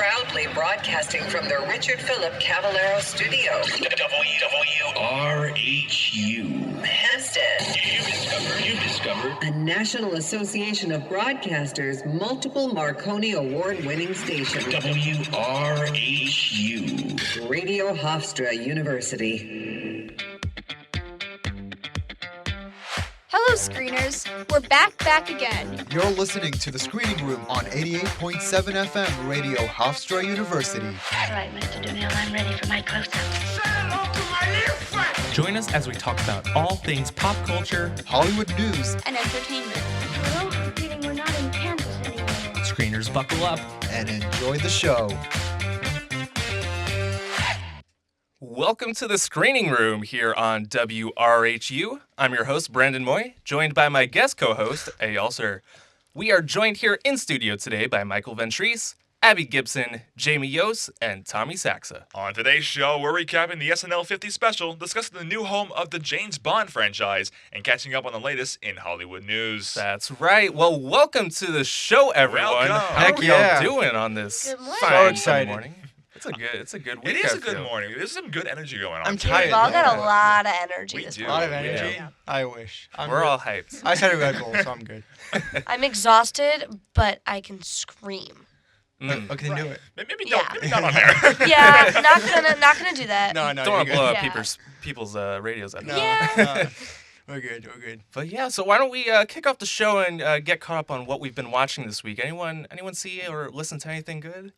Proudly broadcasting from the Richard Philip Cavallaro Studio. WRHU. Hempstead. You discovered. A National Association of Broadcasters multiple Marconi Award-winning station. WRHU. Radio Hofstra University. Hello, screeners. We're back again. You're listening to The Screening Room on 88.7 FM Radio Hofstra University. All right, Mr. Dunhill, I'm ready for my close-up. Join us as we talk about all things pop culture, Hollywood news, And entertainment. Well, I'm feeling we're not in Kansas anymore. screeners buckle up. and enjoy the show. Welcome to the Screening Room here on WRHU. I'm your host, Brandon Moy, joined by my guest co-host, Eyal Sir. We are joined here in studio today by Michael Ventris, Abby Gibson, Jamie Yost, and Tommy Saxa. On today's show, we're recapping the SNL50 special, discussing the new home of the James Bond franchise, and catching up on the latest in Hollywood news. That's right. Well, welcome to the show, everyone. Welcome. How Heck are y'all yeah. doing on this Good morning. fine So excited. morning? It's a good week. It is I a good feel. morning. There's some good energy going on. I'm today. tired. We've all got a Yeah. lot of energy We this do. A lot of morning. energy. Yeah. I wish. We're all hyped. I just had a Red Bull, so I'm good. I'm exhausted, but I can scream. Okay, then do it. Maybe Yeah. maybe not on air. Yeah, not gonna do that. No, Don't want to blow up Yeah. people's radios. No, Yeah. no. We're good. But yeah, so why don't we kick off the show and get caught up on what we've been watching this week? Anyone see or listen to anything good?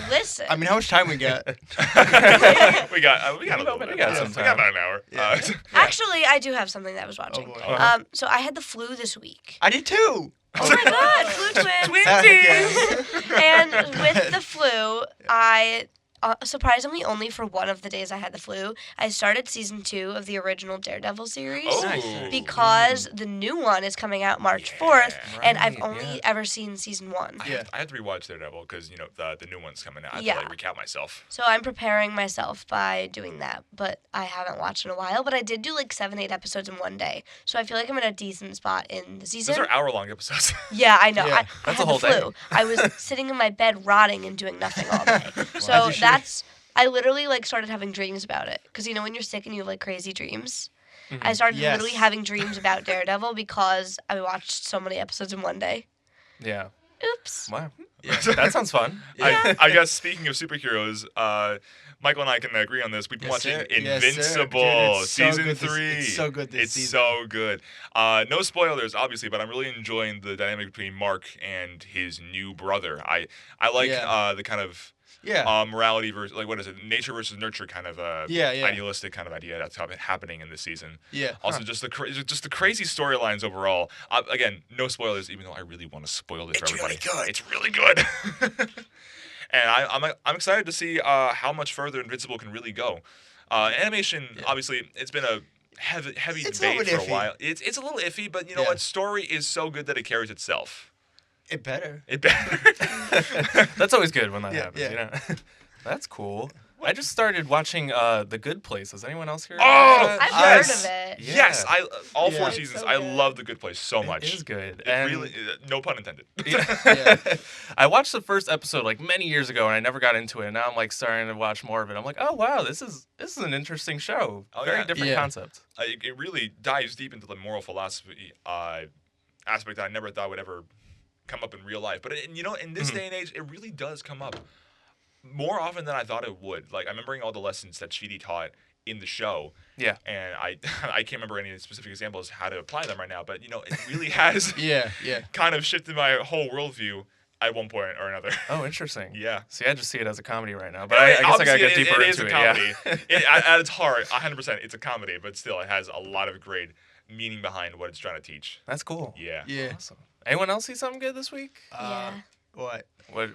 Listen. I mean, how much time we get? we got a little bit. we got some We got time. about an hour. Yeah. Actually, I do have something that I was watching. boy. So I had the flu this week. I did too. Oh my god, flu twin. And with the flu, I surprisingly only for one of the days I had the flu, I started season 2 of the original Daredevil series. Oh. Nice. Because the new one is coming out March 4th, and I've Right, only yeah. ever seen season 1. Yeah. I had to rewatch Daredevil because the new one's coming out. I have Yeah. to recap myself. So I'm preparing myself by doing that, but I haven't watched in a while. But I did do like 7-8 episodes in one day, so I feel like I'm in a decent spot in the season. Those are hour-long episodes. Yeah, I know. Yeah, I that's had a whole the flu. day. I was sitting in my bed rotting and doing nothing all day. So As you should. I literally like started having dreams about it. Because you know when you're sick and you have like crazy dreams? I started Yes. literally having dreams about Daredevil because I watched so many episodes in one day. Yeah. Oops. Wow. That sounds fun. I guess speaking of superheroes, Michael and I can agree on this. We've been Yes, watching sir. Yes, sir. Invincible Dude, it's so season good 3. it's so good this It's season. so good. No spoilers, obviously, but I'm really enjoying the dynamic between Mark and his new brother. I like Yeah. the kind of Yeah. morality versus what is it? Nature versus nurture kind of Yeah. idealistic kind of idea that's happening in this season. Yeah. Also, just the crazy storylines overall. Again, no spoilers, even though I really want to spoil it for everybody. good. It's really good. And I'm excited to see how much further Invincible can really go. Animation, obviously, it's been a heavy It's a debate little for a iffy. while. It's a little iffy, but you know Yeah. what? Story is so good that it carries itself. It better. It better. That's always good when that Yeah, happens, yeah. you know? That's cool. I just started watching The Good Place. Has anyone else here? Oh! watched that? I've Yes. heard of it. Yeah. Yes, all 4 Yeah. seasons. so I good. love The Good Place so much. It is good. It And really, no pun intended. Yeah. I watched the first episode like many years ago and I never got into it. And now I'm like starting to watch more of it. I'm like, oh wow, this is an interesting show. Oh, Very yeah. different Yeah. concept. It really dives deep into the moral philosophy aspect that I never thought would ever come up in real life. But in this day and age, it really does come up more often than I thought it would. Like I'm remembering all the lessons that Chidi taught in the show. Yeah. And I can't remember any specific examples how to apply them right now. But it really has Yeah. kind of shifted my whole worldview at one point or another. Oh, interesting. Yeah. See, I just see it as a comedy right now. But I guess I gotta get deeper it is into a it. comedy. Yeah. At its heart, 100%, it's a comedy, but still, it has a lot of great meaning behind what it's trying to teach. That's cool. Yeah. Yeah. Awesome. Anyone else see something good this week? Yeah. What? What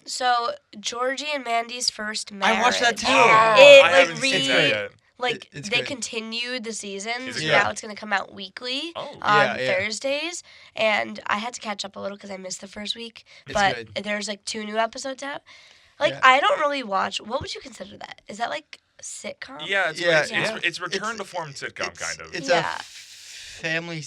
So Georgie and Mandy's first marriage. I watched that too. It I like haven't seen that re yet. like It's they good. continued the seasons. Is it good? Now it's gonna come out weekly Oh. on Yeah. Thursdays, and I had to catch up a little because I missed the first week. It's But good. there's like 2 new episodes out. Like Yeah. I don't really watch. What would you consider that? Is that like sitcom? Yeah, Yeah, it's yeah. return to form sitcom, kind of. It's Yeah. a family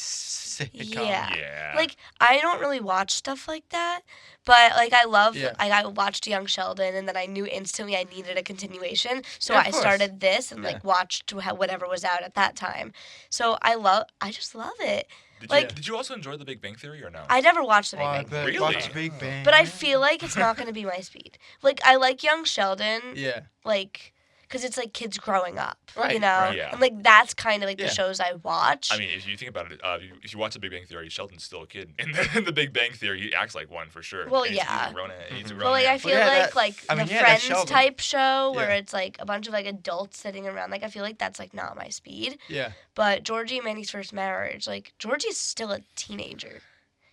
sitcom. Yeah. Like, I don't really watch stuff like that, but, like, I love, Yeah. like, I watched Young Sheldon, and then I knew instantly I needed a continuation, so Yeah, of I course. started this and, Yeah. like, watched whatever was out at that time. So I just love it. Did you also enjoy The Big Bang Theory or no? I never watched The Big Well, Bang Theory, Really? Watch Big Bang. but I feel like it's not going to be my speed. Like, I like Young Sheldon, Yeah. like, because it's, like, kids growing up, you Right, know? right. Yeah. And, like, that's kind of, like, Yeah. the shows I watch. I mean, if you think about it, if you watch The Big Bang Theory, Sheldon's still a kid. In the Big Bang Theory, he acts like one for sure. Well, And yeah. He's a grown But, like, man. I feel yeah, like, that- I mean, the yeah, that's Friends Sheldon. type show where Yeah. it's, like, a bunch of, like, adults sitting around. Like, I feel like that's, like, not my speed. Yeah. But Georgie and Mandy's first marriage, like, Georgie's still a teenager.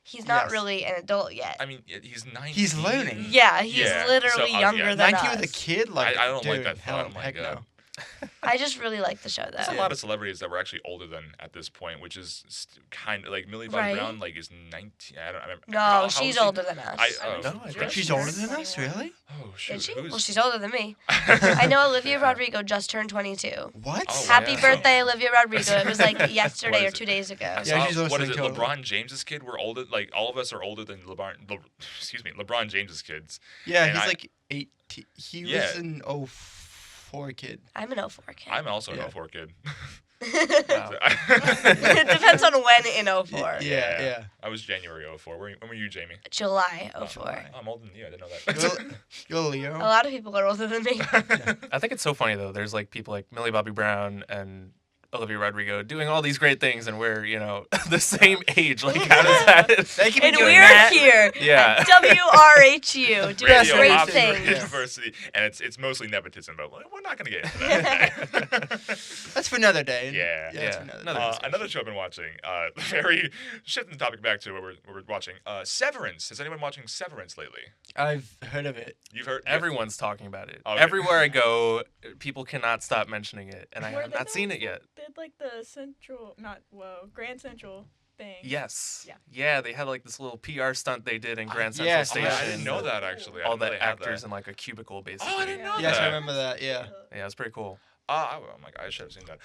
He's not Yes. really an adult yet. I mean, he's 19. He's learning. Yeah, he's Yeah, literally so, younger yeah. than 19 us. with a kid? Like, I don't like dude, that hell, thought. Oh my heck God. no. I just really like the show, though. There's a lot of celebrities that were actually older than at this point, which is kind of like Millie Bobby Right. Brown, like is 19. I remember. No, how old she's is she? older than us. No, I think Really? she's older than us, really? Oh shoot. Is she? Who's- Well, she's older than me. I know Olivia Rodrigo just turned 22. What? Oh, Happy yeah. birthday, Olivia Rodrigo. It was like yesterday What or is 2 it? days ago. I Yeah, saw- she's what is listening it? to it. LeBron James's kid. We're older. Like all of us are older than LeBron James's kids. Yeah, And he's I- like 18. He Yeah. was an 04 kid. I'm an 04 kid. I'm also Yeah. an 04 kid. Wow. It depends on when in 04. Yeah. I was January 04. When were you, Jamie? July 04. I'm older than you. I didn't know that. You're Leo. A lot of people are older than me. I think it's so funny though. There's like people like Millie Bobby Brown and Olivia Rodrigo doing all these great things, and we're the same age. Like how does that? They can And be doing we're that. here Yeah. at WRHU doing Radio great Hopkins things. University, and it's mostly nepotism, but we're not gonna get into that. That's for another day. Yeah. That's Yeah. for another Another day. discussion. Another show I've been watching, very shifting the topic back to what we're watching. Severance. Has anyone watching Severance lately? I've heard of it. You've heard Everyone's talking about it. Okay. Everywhere I go, people cannot stop mentioning it, and I have not seen it yet. Did like the Grand Central thing. Yes. Yeah. They had like this little PR stunt they did in Grand Central yes, Oh, Station. I didn't know that actually. I All didn't know the they had actors that. in like a cubicle, basically. Oh, I didn't know Yes, that. I remember that. Yeah. Yeah, it's pretty cool. Oh my god, I should have seen that.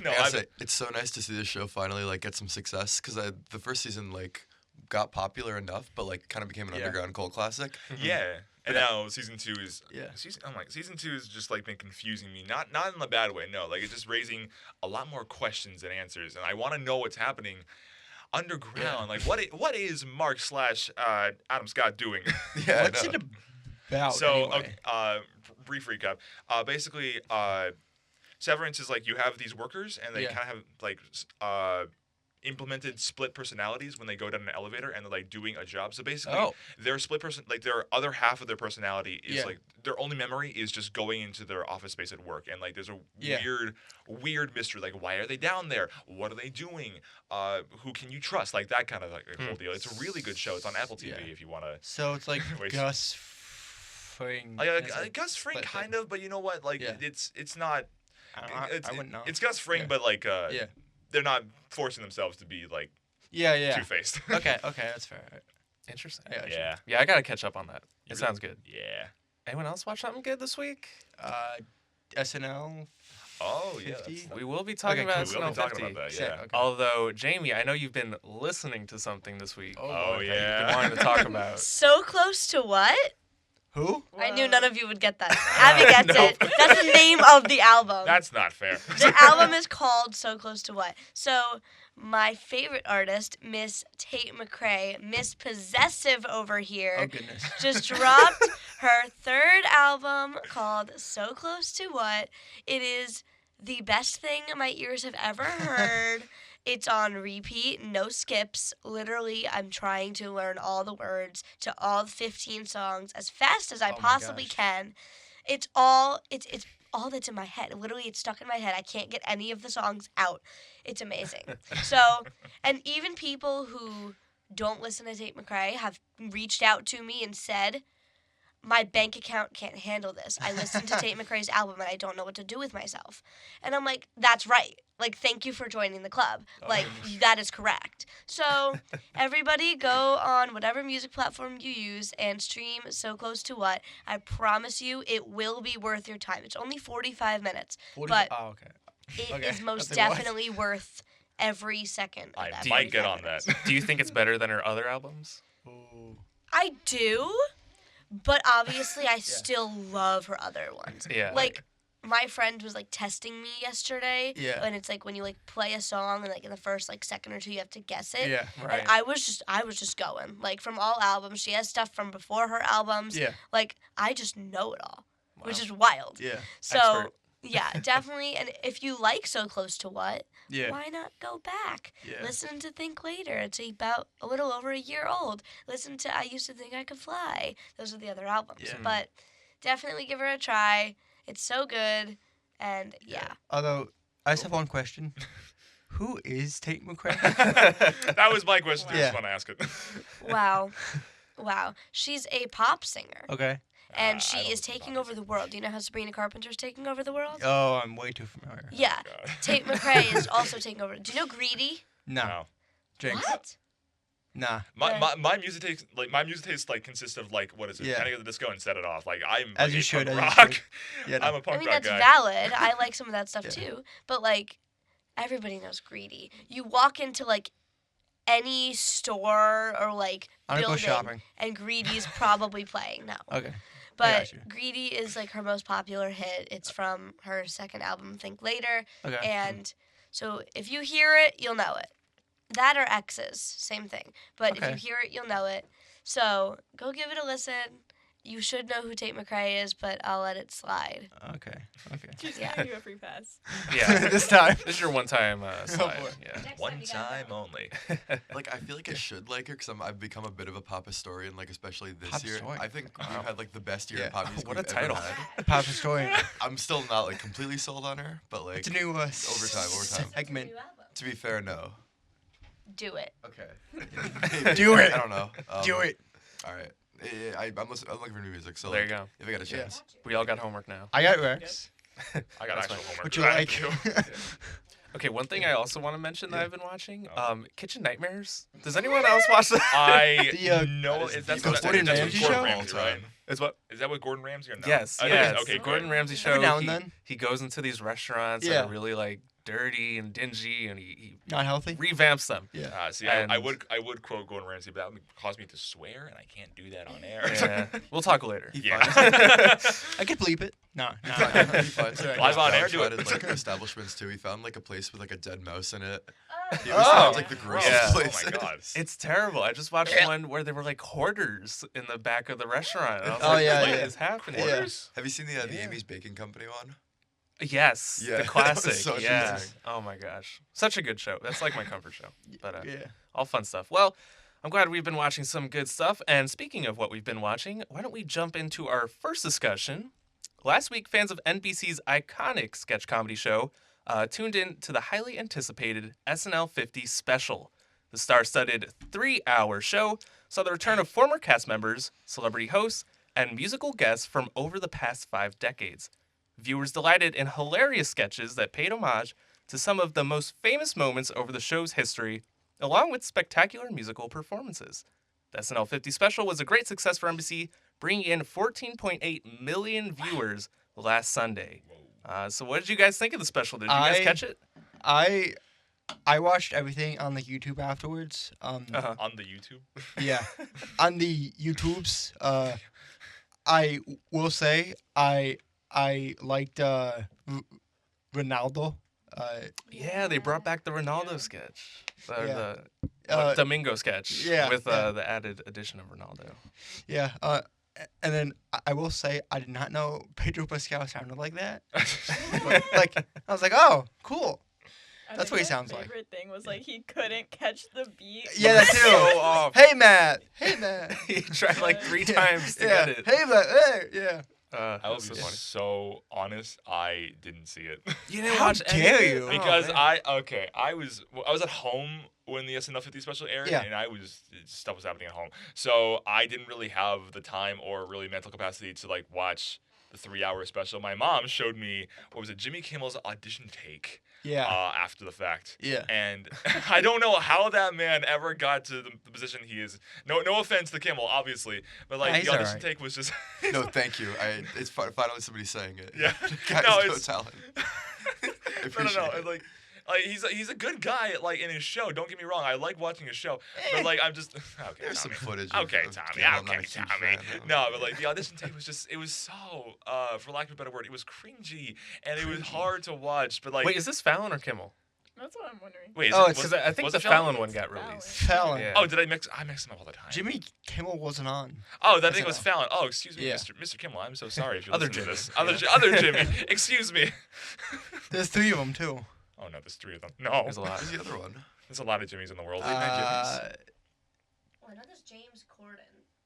No, I gotta I've, say, it's so nice to see this show finally like get some success because the first season like got popular enough, but like kind of became an Yeah. underground cult classic. yeah. And now season 2 is Yeah. season 2 is just like been confusing me. Not in the bad way, no. Like it's just raising a lot more questions than answers, and I want to know what's happening underground. Like what is Mark / Adam Scott doing? Yeah, What's I know. it about? So, anyway? brief recap. Basically, Severance is like you have these workers, and they Yeah. kind of have like implemented split personalities when they go down an elevator, and they're like doing a job. So basically, Oh. their split person, like their other half of their personality is Yeah. like their only memory is just going into their office space at work, and like there's a Yeah. weird mystery. Like why are they down there? What are they doing? Who can you trust? Like that kind of like whole deal. It's a really good show. It's on Apple TV Yeah. if you want to. So it's like Wait. Gus Fring. Gus Fring kind of, but you know what? Like Yeah. it's not. I wouldn't know. It's Gus Fring, Yeah. but like Yeah. they're not forcing themselves to be like Yeah. two-faced. Okay, that's fair. Interesting. I gotcha. Yeah. Yeah, I gotta catch up on that. You It sounds good. Yeah. Anyone else watch something good this week? SNL. Oh yeah. 50? We will be talking Okay, about cool. We will be talking SNL50. about that. Sick, Yeah. okay. Although, Jamie, I know you've been listening to something this week. Oh, Oh boy. That yeah. you've been wanting to talk about. So close to what? Who? I knew none of you would get that. Abby gets Nope. it. That's the name of the album. That's not fair. The album is called So Close to What. So my favorite artist, Miss Tate McRae, Miss Possessive over here, Oh goodness. just dropped her third album called So Close to What. It is the best thing my ears have ever heard. It's on repeat, no skips. Literally, I'm trying to learn all the words to all 15 songs as fast as I Oh my possibly gosh. can. It's all that's in my head. Literally, it's stuck in my head. I can't get any of the songs out. It's amazing. So, and even people who don't listen to Tate McRae have reached out to me and said, my bank account can't handle this. I listened to Tate McRae's album and I don't know what to do with myself. And I'm like, that's right. Like, thank you for joining the club. Like, that is correct. So, everybody go on whatever music platform you use and stream So Close to What. I promise you, it will be worth your time. It's only 45 minutes, but Oh, okay. it Okay. is most I was like, what? definitely worth every second of I that. might get 45 on minutes. that. Do you think it's better than her other albums? Ooh. I do, but obviously I still love her other ones. Yeah. Like, my friend was like testing me yesterday. Yeah. And it's like when you like play a song and like in the first like second or two you have to guess it. Yeah, right. And I was just going. Like from all albums. She has stuff from before her albums. Yeah. Like I just know it all. Which Wow. is wild. Yeah. So Expert. yeah, definitely. And if you like So Close to What, Yeah. why not go back? Yeah. Listen to Think Later. It's about a little over a year old. Listen to I Used to Think I Could Fly. Those are the other albums. Yeah. But definitely give her a try. It's so good. And yeah. Although, I just have one question. Who is Tate McRae? That was my question. I Yeah. just want to ask it. Wow. Wow. She's a pop singer. Okay. And I she don't is know taking about over the world. Do you know how Sabrina Carpenter's taking over the world? Oh, I'm way too familiar. Yeah. God. Tate McRae is also taking over. Do you know Greedy? No. No. Jinx. What? Nah. My music taste consists of like what is it? Yeah. Panic at the Disco and Set It Off. Like I'm As like, you a should, punk as you rock. should. Yeah, I'm no. a punk I mean, rock that's guy. valid. I like some of that stuff Yeah. too. But like, everybody knows Greedy. You walk into like any store or like I'm gonna go building, shopping. and Greedy's probably playing. No, Okay. but got you. Greedy is like her most popular hit. It's from her second album, Think Later. Okay. And so if you hear it, you'll know it. That or X's, same thing. But if Okay. you hear it, you'll know it. So go give it a listen. You should know who Tate McRae is, but I'll let it slide. Okay. Okay. She's Yeah. giving you a free pass. Yeah. This time. This is your one-time slide. boy. Yeah. One time only. Like I feel like I should like her because I've become a bit of a pop historian. Like especially this Pop year, historian? I think we've had like the best year Yeah. in pop music. What a we've ever title. had. Pop historian. I'm still not like completely sold on her, but like It's a new over time. segment. To be fair, no. Do it. Okay. Do it. I don't know. Do it. All right. I'm looking for new music. So There like, you go. if I get a chance. We all got homework now. I got Rex. I got That's actual fine. homework. What you for that, like? too. Okay, one thing I also want to mention that I've been watching, Oh. Kitchen Nightmares. Does anyone else watch that? I The, know that is that's the what most Gordon that's Ramsay with show? Gordon Ramsay, right? It's what? Is that with Gordon Ramsay or no? Yes, I yes. think- Okay, Gordon Ramsay show. Every now and he, then. he goes into these restaurants that Yeah. are really like dirty and dingy, and he Not healthy. revamps them. Yeah. See, And- I would quote Gordon Ramsay, but that would cause me to swear, and I can't do that on air. Yeah. We'll talk later. He Yeah. finds I could bleep it. No. he finds like, Live on air, those do it. downtrodden, like establishments too. He found like a place with like a dead mouse in it. He Oh. always finds like the Gross. grossest Yeah. Oh places. my god. It's terrible. I just watched one where there were like hoarders in the back of the restaurant. And I was Oh, like, yeah, what yeah. is happening? Yeah. Have you seen the Yeah. Amy's Baking Company one? Yes, Yeah, the that was classic. so Yeah. amazing. Oh my gosh, such a good show. That's like my comfort show. But Yeah. all fun stuff. Well, I'm glad we've been watching some good stuff. And speaking of what we've been watching, why don't we jump into our first discussion? Last week, fans of NBC's iconic sketch comedy show tuned in to the highly anticipated SNL50 special. The star-studded 3-hour show saw the return of former cast members, celebrity hosts, and musical guests from over the past 5 decades. Viewers delighted in hilarious sketches that paid homage to some of the most famous moments over the show's history, along with spectacular musical performances. The SNL50 special was a great success for NBC, bringing in 14.8 million viewers last Sunday. So what did you guys think of the special? Did you guys catch it? I watched everything on the YouTube afterwards. Uh-huh. On the YouTube. Yeah, on the YouTubes. I will say I liked Ronaldo. Yeah, they brought back the Ronaldo sketch. Yeah. The Domingo sketch yeah, with yeah. the added addition of Ronaldo. Yeah. And then I will say I did not know Pedro Pascal sounded like that. But, like I was like, oh, cool. I That's think what he my sounds like. favorite thing was like he couldn't catch the beat. Yeah, that too. So off. Hey Matt. Hey Matt. He tried like 3 Yeah, times to yeah. get it. Hey Matt. Hey. Yeah. I will That's be so funny. so honest. I didn't see it You didn't How watch any dare of it? you? Oh, because man. I was at home when the SNL50 special aired, Yeah. and stuff was happening at home, so I didn't really have the time or really mental capacity to like watch the 3-hour special. My mom showed me Jimmy Kimmel's audition take. Yeah. After the fact. Yeah. And I don't know how that man ever got to the position he is. No offense to Kimmel, obviously, but like Yeah, the he's audition alright. take was just. No, thank you. It's finally somebody saying it. Yeah. Guys, No, no it's- talent. I No, appreciate no. it. And like, Like he's a good guy, like in his show. Don't get me wrong, I like watching his show, but like I'm just okay. There's some Tommy. footage. Okay, of Tommy. Kimmel. I'm not a Okay, huge Tommy. fan, though. No, but like the audition tape it was so, for lack of a better word, it was cringy and it was hard to watch. But like, Wait, is this Fallon or Kimmel? That's what I'm wondering. wait, Oh, Because I think was the it Fallon? Fallon one got Fallon. released. Fallon. Yeah. Oh, did I mix them up all the time? Jimmy Kimmel wasn't on. Oh, that thing was SNL. Fallon. Oh, excuse me, Yeah. Mr. Kimmel. I'm so sorry if you're Other listening to this. Jimmy. Other Jimmy. Excuse me. There's 3 of them too. Oh no, there's 3 of them. No, There's a lot. Who's the other one? there's a lot of Jimmys in the world. Well, I know there's James Corden,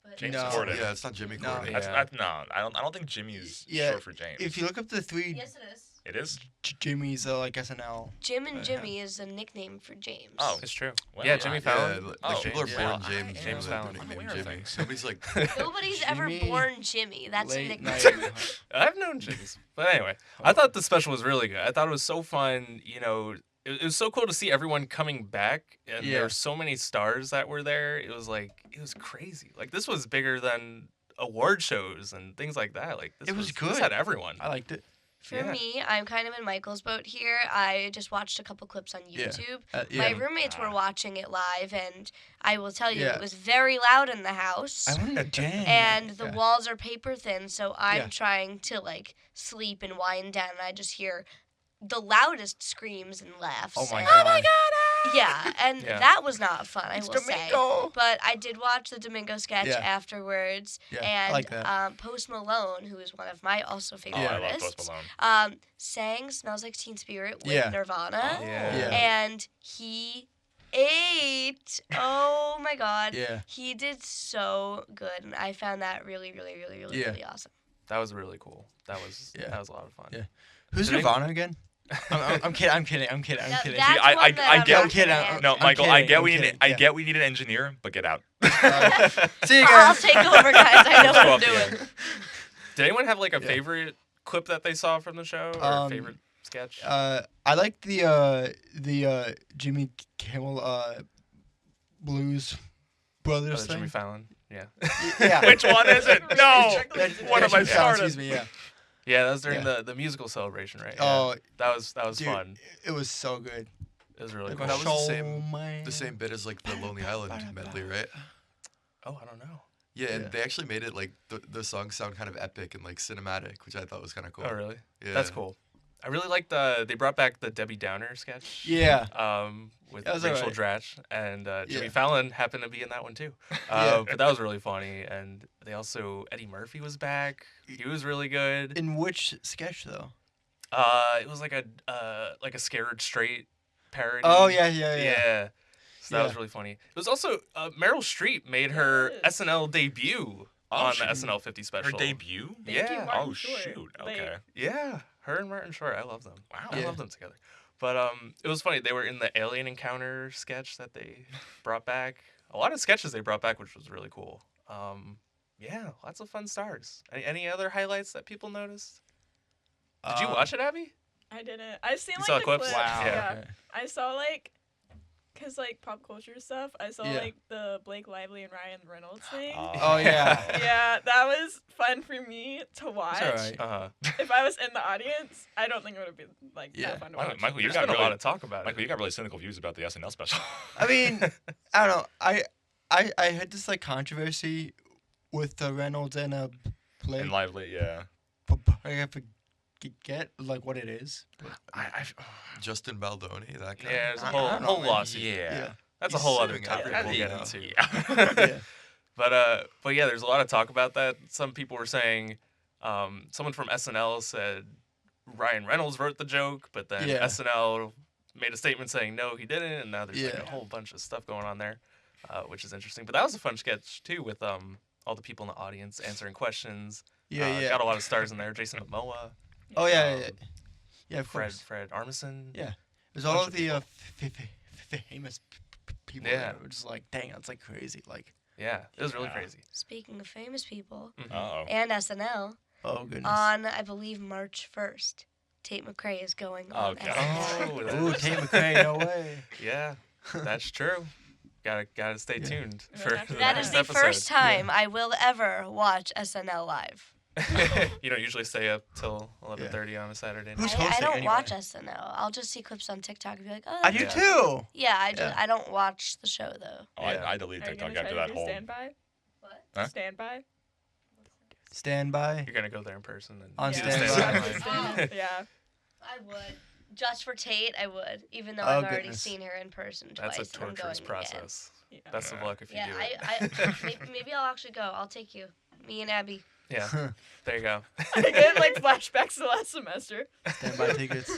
but James No. Corden. Yeah, it's not Jimmy No. Corden. Yeah. No, I don't think Jimmy's Yeah, short for James. If you look up the 3 yes, it is. It is. Jimmys, like SNL. Jim and Jimmy is a nickname for James. Oh, It's true. Well, yeah, I- Jimmy Yeah, Fallon. like, Oh, people are James. born Well, James. I James am Fallon. Nickname unaware of Jimmy. things. Nobody's like. Nobody's ever Jimmy, born Jimmy. That's a Late nickname. night. I've known Jimmy's. But anyway, I thought the special was really good. I thought it was so fun. You know, it was so cool to see everyone coming back. And Yeah. there were so many stars that were there. It was crazy. Like, this was bigger than award shows and things like that. Like, this It was This good. had everyone. I liked it. For Yeah. me, I'm kind of in Michael's boat here. I just watched a couple clips on Yeah. YouTube. Yeah. My roommates were watching it live, and I will tell you, Yeah. it was very loud in the house. I wanted to jam. And the Yeah. walls are paper thin, so I'm Yeah. trying to like sleep and wind down, and I just hear the loudest screams and laughs. Oh my and- god. Yeah, and Yeah. that was not fun, I It's will say. Domingo. But I did watch the Domingo sketch Yeah. afterwards, Yeah, I and like that. Post Malone, who is one of my also favorite Oh, I love artists, Post Malone. sang "Smells Like Teen Spirit" with Yeah. Nirvana, Yeah. Yeah. and he ate. Oh my god, Yeah. he did so good, and I found that really, really, really, really, Yeah. really awesome. That was really cool. That was Yeah. a lot of fun. Yeah. Who's Did any- Nirvana again? I'm kidding. I'm kidding. That- kidding. that's See, one I that I'm get- not I'm kidding. gonna answer. No, I'm Michael, kidding, I'm kidding, I yeah. get we need an engineer, but get out. See you I'll guys. take over, guys. I know Let's go what I'm off the doing. air. Did anyone have like a Yeah. favorite clip that they saw from the show or favorite sketch? I like the Jimmy Kimmel Blues Brothers Jimmy thing. Fallon. Yeah. Yeah. Which one is it? No. That- What have I Jimmy Fallon, started? Excuse me. Yeah. Yeah, that was during Yeah. the musical celebration, right? Oh, That was dude, fun. it was so good. It was really Like cool. a That was the show, same- man. The same bit as like the Lonely Island medley, right? Oh, I don't know. Yeah, and Yeah. they actually made it like the songs sound kind of epic and like cinematic, which I thought was kind of cool. Oh, really? Yeah. That's cool. I really liked they brought back the Debbie Downer sketch. Yeah. With That was Rachel alright. Dratch and Jimmy Yeah. Fallon happened to be in that one too. Yeah. But that was really funny, and they also Eddie Murphy was back. He was really good. In which sketch though? It was like a Scared Straight parody. Oh yeah. So that was Yeah. really funny. It was also Meryl Streep made her Yes. SNL debut Oh, on she- the SNL50 Her special. debut? Thank you, Yeah. Martin Oh Short. shoot. Like, Okay. Yeah, her and Martin Short. I love them. Wow. I Yeah. love them together. But it was funny. They were in the Alien Encounter sketch that they brought back. A lot of sketches they brought back, which was really cool. Yeah, lots of fun stars. Any other highlights that people noticed? Did you watch it, Abby? I didn't. I've seen You like saw the clips? clips. Wow. Yeah. Okay. I saw like, cause like pop culture stuff. I saw Yeah. like the Blake Lively and Ryan Reynolds thing. Oh yeah. Yeah, that was fun for me to watch. alright. If I was in the audience, I don't think it would have been like Yeah. that fun to watch. Michael, you There's got been a really, lot of talk about Michael, it. you got really cynical views about the SNL special. I mean, I don't know. I had this like controversy with Reynolds and Blake. and lively, yeah. I forget like what it is. Justin Baldoni, that guy. Yeah, there's a I whole don't know, whole man. lawsuit. Yeah. That's a He's whole other suing topic everybody we'll get now. into. Yeah. But yeah, there's a lot of talk about that. Some people were saying, someone from SNL said Ryan Reynolds wrote the joke, but then Yeah. SNL made a statement saying no, he didn't, and now there's like Yeah. a whole bunch of stuff going on there, which is interesting. But that was a fun sketch too, with all the people in the audience answering questions. Yeah. Got a lot of stars in there. Jason Momoa, Oh yeah. Um, Yeah, of Fred course. Armisen. Yeah. There's all bunch of of the famous people. Yeah. That were just like, dang, that's like crazy. Like, Yeah, it was really Yeah. crazy. Speaking of famous people Mhm. Uh-oh. and SNL, oh goodness. on I believe March 1st, Tate McRae is going on Okay. SNL. Oh, that Ooh, is- Tate McRae, no way. Yeah, that's true. Gotta stay Yeah. tuned Yeah, for that's- the That next is the episode. first time I will ever watch SNL live. You don't usually stay up till 11:30 on a Saturday Who's night. I hosting don't anyway? watch SNL. I'll just see clips on TikTok and be like, oh. I do that's too. cool. Yeah, Yeah. I don't watch the show though. Oh, I deleted Are you TikTok gonna after try that to do whole. standby? What? Huh? Standby? Stand by. You're gonna go there in person and On do the standby. stand line. Yeah. I would. Just for Tate, I would. Even though Oh, I've already goodness. seen her in person twice. That's a and I'm torturous going again. process. Yeah. Best of luck if you Yeah, do it. maybe I'll actually go. I'll take you. Me and Abby. Yeah, there you go. I get like flashbacks to last semester. Stand by tickets.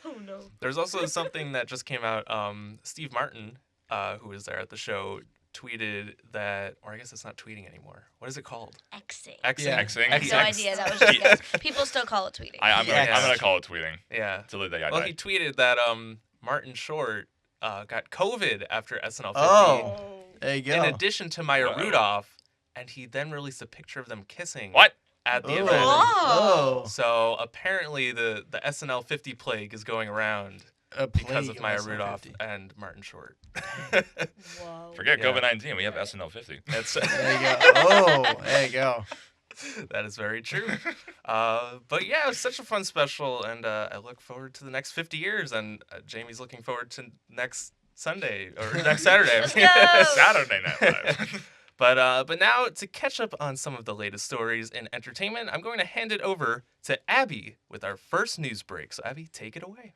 Oh no. There's also something that just came out. Steve Martin, who was there at the show, tweeted that, or I guess it's not tweeting anymore. What is it called? Xing. Xing. Yeah. Xing? I have no idea. That was just a guess. People still call it tweeting. I'm Yes. gonna call it tweeting Yeah. till the day I Well, die. he tweeted that Martin Short got COVID after SNL50. Oh. There you go. In addition to Maya Whoa. Rudolph, and he then released a picture of them kissing. What? At the Oh. event. Oh. So apparently the SNL50 plague is going around A because plague of Maya SNL50. Rudolph and Martin Short. Whoa. Forget Yeah. COVID-19. We have SNL50. That's There you go. Oh, there you go. that is very true. But yeah, it was such a fun special, and I look forward to the next 50 years. And Jamie's looking forward to next Sunday or next Saturday. Let's go. Saturday Night Live. But now to catch up on some of the latest stories in entertainment, I'm going to hand it over to Abby with our first news break. So Abby, take it away.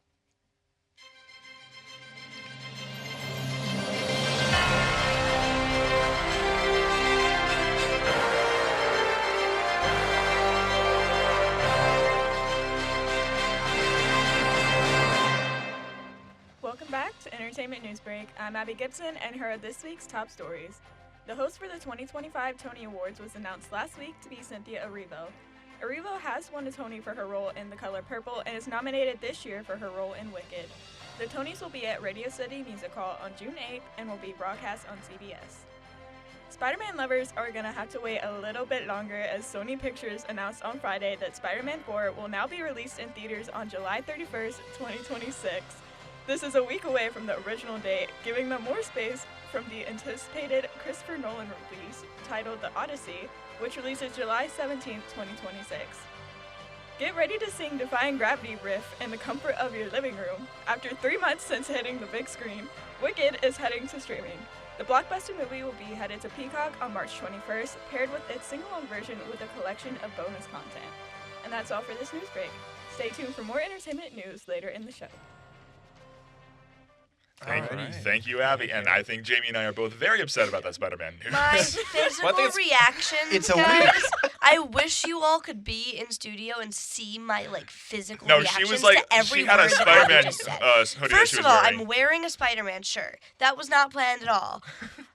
Welcome back to Entertainment News Break. I'm Abby Gibson, and here are this week's top stories. The host for the 2025 Tony Awards was announced last week to be Cynthia Erivo. Erivo has won a Tony for her role in The Color Purple and is nominated this year for her role in Wicked. The Tonys will be at Radio City Music Hall on June 8th and will be broadcast on CBS. Spider-Man lovers are going to have to wait a little bit longer as Sony Pictures announced on Friday that Spider-Man 4 will now be released in theaters on July 31st, 2026. This is a week away from the original date, giving them more space from the anticipated Christopher Nolan release titled The Odyssey, which releases July 17, 2026. Get ready to sing Defying Gravity riff in the comfort of your living room. After 3 months since hitting the big screen, Wicked is heading to streaming. The blockbuster movie will be headed to Peacock on March 21st, paired with its single-on version with a collection of bonus content. And that's all for this news break. Stay tuned for more entertainment news later in the show. Thank you, Abby. And I think Jamie and I are both very upset about that Spider-Man news. My physical reactions, it's a guys. I wish you all could be in studio and see my physical No, reactions she was like, to every she had a word that Abby Spider-Man just said. hoodie that she First was of all, wearing. I'm wearing a Spider-Man shirt. That was not planned at all.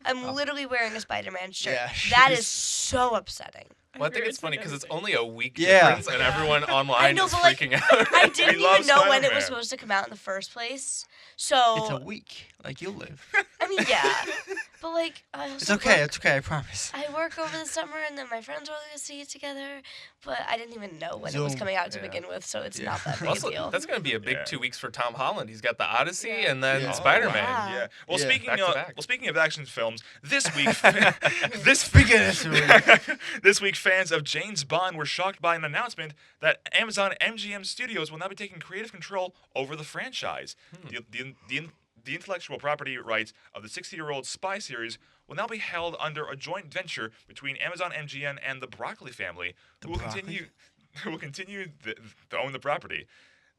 I'm literally wearing a Spider-Man shirt. Yeah, That she's- is so upsetting. Well, I think it's funny because it's only a week Yeah. difference, and everyone online know, is but, freaking out. I didn't We love even know when it Spider-Man. was supposed to come out in the first place. So It's a week. Like, you'll live. I mean, yeah, but I also It's okay. work- It's okay. I promise. I work over the summer, and then my friends were going to see it together, but I didn't even know when it was Zoom. coming out to Yeah. begin with, so it's Yeah. not that big Also, a deal. that's going to be a big Yeah. 2 weeks for Tom Holland. He's got the Odyssey Yeah. and then Yeah. Spider-Man. wow. Yeah. Well, Yeah. speaking Back to of back. speaking of action films, this week this week fans of James Bond were shocked by an announcement that Amazon MGM Studios will now be taking creative control over the franchise. The intellectual property rights of the 60-year-old spy series will now be held under a joint venture between Amazon MGM and the Broccoli family, who will continue to own the property.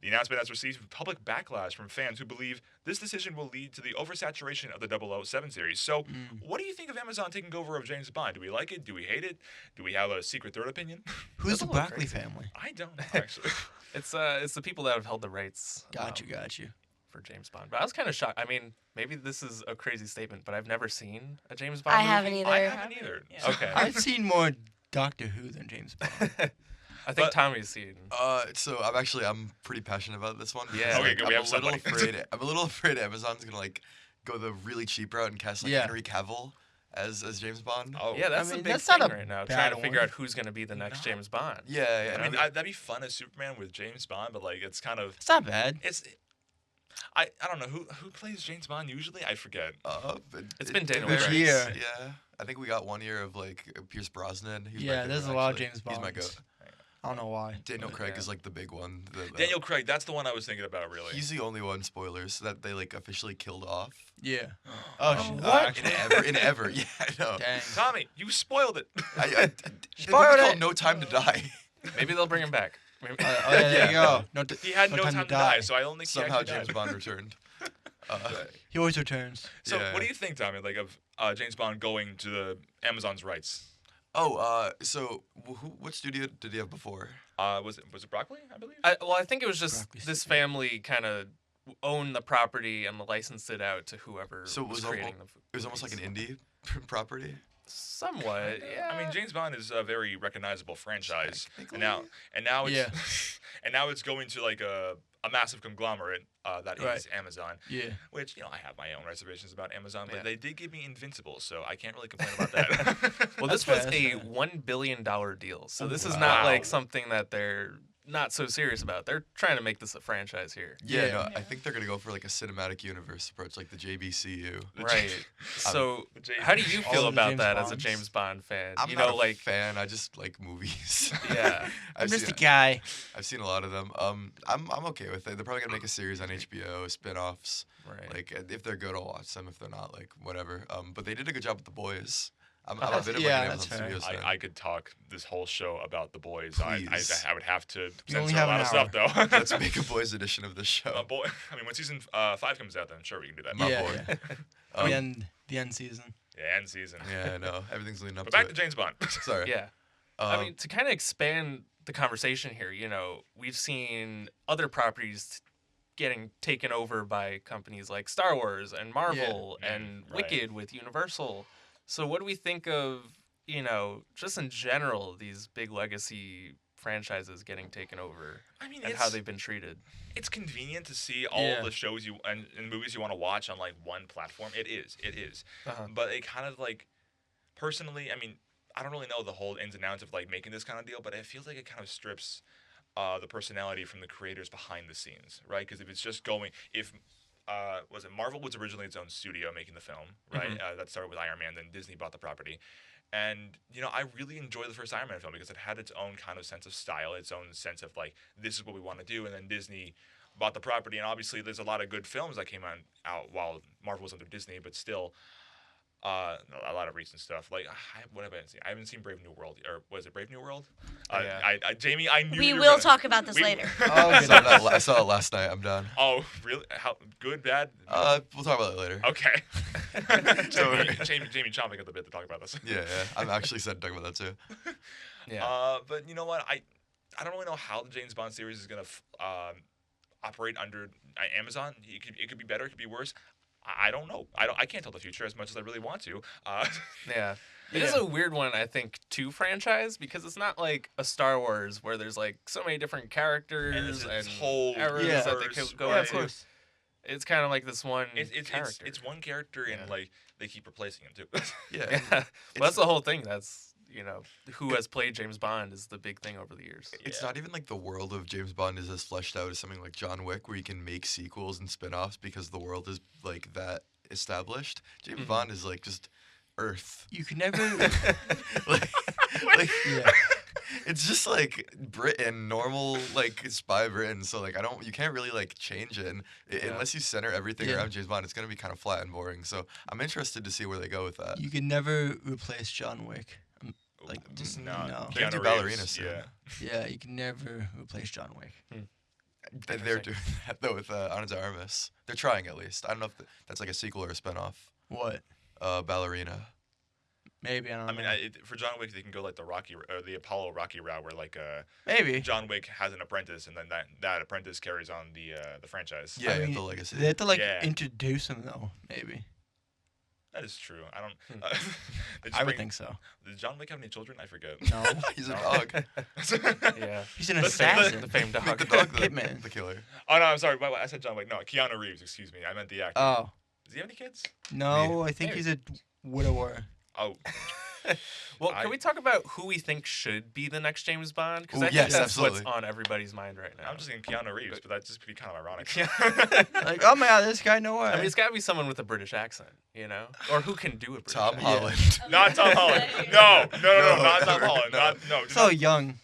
The announcement has received public backlash from fans who believe this decision will lead to the oversaturation of the 007 series. So, what do you think of Amazon taking over of James Bond? Do we like it? Do we hate it? Do we have a secret third opinion? Who's the a little Broccoli crazy. family? I don't know, actually. It's the people that have held the rights. Got you. For James Bond. But I was kind of shocked. I mean, maybe this is a crazy statement, but I've never seen a James Bond I movie. haven't either. I haven't either. Yeah. Okay. I've seen more Doctor Who than James Bond. I think But- Tommy's seen. So I'm pretty passionate about this one. Yeah. because, Okay, like, good, we have I'm a little somebody. afraid. I'm a little afraid Amazon's gonna go the really cheap route and cast Yeah. Henry Cavill as James Bond. Oh, Yeah, that's I mean, the big that's thing not a right now. bad Trying to figure one. out who's going to be the next James Bond. Yeah. I mean, that'd be fun as Superman with James Bond, but it's kind of It's not bad. I don't know who plays James Bond usually. I forget. It's been Daniel Which Craig. year? Yeah. I think we got 1 year of Pierce Brosnan. He's my Yeah, favorite, there's a lot of actually. James He's my Bonds. goat. I don't know why. Daniel but- Craig is like the big one. Daniel Craig, that's the one I was thinking about, really. He's the only one, spoilers, that they like officially killed off. Yeah. Oh, shit. What? In ever. Yeah, I know. Dang. Tommy, you spoiled it. Spoiled called it. No Time to Die. Maybe they'll bring him back. Maybe. Oh, yeah, there you go. No, He had no time to die, so I don't think Somehow he actually James died. Bond returned. He always returns. So Yeah. what do you think, Tommy, like of James Bond going to the Amazon's rights? So what studio did he have before? Was it Broccoli, I believe? I think it was just Broccoli this Studio. family kind of owned the property and licensed it out to whoever So it was was creating the. It was almost like an indie property. Somewhat, yeah. I mean, James Bond is a very recognizable franchise, Technically. and now it's Yeah. and now it's going to like a massive conglomerate that is Right. Amazon. Yeah. Which I have my own reservations about Amazon, but Yeah. they did give me Invincible, so I can't really complain about that. Well, That's this was fair, a that's fair. $1 billion deal, so this is Wow. not like something that they're not so serious about. They're trying to make this a franchise here. Yeah, Yeah. no, I think they're gonna go for like a cinematic universe approach, like the JBCU. Right. So, the J- how do you All feel of the about James that as a Bonds. James Bond fan? I'm You not know, a like, fan. I just like movies. yeah. I'm just a seen, guy. I've seen a lot of them. I'm okay with it. They're probably gonna make a series on HBO, spin-offs. Right. Like if they're good, I'll watch them. If they're not, like whatever. But they did a good job with The Boys. I'm a That's- bit of yeah, like an that's Amazon fair. Studios fan. I could talk this whole show about The Boys. I Please. would have to only censor a have lot an of stuff, though. Let's make a Boys edition of this show. Boy, I mean, when season 5 comes out, then sure we can do that. My Yeah, boy. yeah. The end season. Yeah, end season. Yeah, I know. Everything's leading up But to back it. to James Bond. Sorry. Yeah. I mean, to kind of expand the conversation here, we've seen other properties getting taken over by companies like Star Wars and Marvel and right. Wicked with Universal. So what do we think of, just in general, these big legacy franchises getting taken over I mean, and how they've been treated? It's convenient to see all Yeah. the shows and movies you want to watch on like one platform. It is. Uh-huh. But it kind of like, personally, I mean, I don't really know the whole ins and outs of like making this kind of deal, but it feels like it kind of strips the personality from the creators behind the scenes, right? Because if it's just was it Marvel was originally its own studio making the film, right? That started with Iron Man, then Disney bought the property. And, I really enjoyed the first Iron Man film because it had its own kind of sense of style, its own sense of like, this is what we want to do. And then Disney bought the property. And obviously there's a lot of good films that came out while Marvel was under Disney, but still a lot of recent stuff. Like, what have I seen? I haven't seen Brave New World. Or was it Brave New World? Yeah. Jamie, I knew We you were will gonna- talk about this we- later. Oh, I saw it last night. I'm done. Oh, really? How good, bad? We'll talk about it later. Okay. worry. Jamie chomping at the bit to talk about this. Yeah. I'm actually excited to talk about that too. Yeah. But you know what? I don't really know how the James Bond series is gonna operate under Amazon. It could be better. It could be worse. I don't know. I can't tell the future as much as I really want to. Yeah. It is a weird one, I think, to franchise because it's not like a Star Wars where there's like so many different characters And and this whole eras Yeah. that they universe, could go right. Of into. course. It's kind of like this one It's character. it's one character and Yeah. like they keep replacing him too. Yeah. Yeah. Well, that's the whole thing. That's, who has played James Bond is the big thing over the years. It's not even like the world of James Bond is as fleshed out as something like John Wick, where you can make sequels and spin-offs because the world is like that established. James Bond is like just Earth. You can never. like, Yeah. it's just like Britain, normal like spy Britain. So like you can't really like change it unless you center everything Yeah. around James Bond. It's gonna be kind of flat and boring. So I'm interested to see where they go with that. You can never replace John Wick. Like, just no. no. They're gonna do Keanu ballerina Reeves, soon. yeah. Yeah, you can never replace John Wick. They're doing that though with Ana de Armas. They're trying at least. I don't know if that's like a sequel or a spinoff. What? Ballerina. Maybe I don't I know. mean, for John Wick, they can go like the Apollo Rocky route, where like Maybe. John Wick has an apprentice, and then that apprentice carries on the franchise. Yeah, I mean, the legacy. They have to like Yeah. introduce him though. Maybe. That is true. I don't. they just I would bring- think so. Does John Wick have any children? I forget. No. He's a dog. Yeah. He's an The assassin. The famed dog. Make the dog the, Hitman. the killer. Oh no, I'm sorry. I said John Wick. No, Keanu Reeves. Excuse me. I meant the actor. Oh Does he have any kids? no, I think Maybe. he's a widower. Oh, Well, can we talk about who we think should be the next James Bond? Because Ooh, I think yes, that's absolutely. what's on everybody's mind right now. I'm just thinking Keanu Reeves, but that just could be kind of ironic. Like, oh my god, this guy, no way. I mean, it's got to be someone with a British accent, or who can do a British Tom accent. Holland. Not Tom Holland. No, not Tom No, Holland. no. Not no. so young.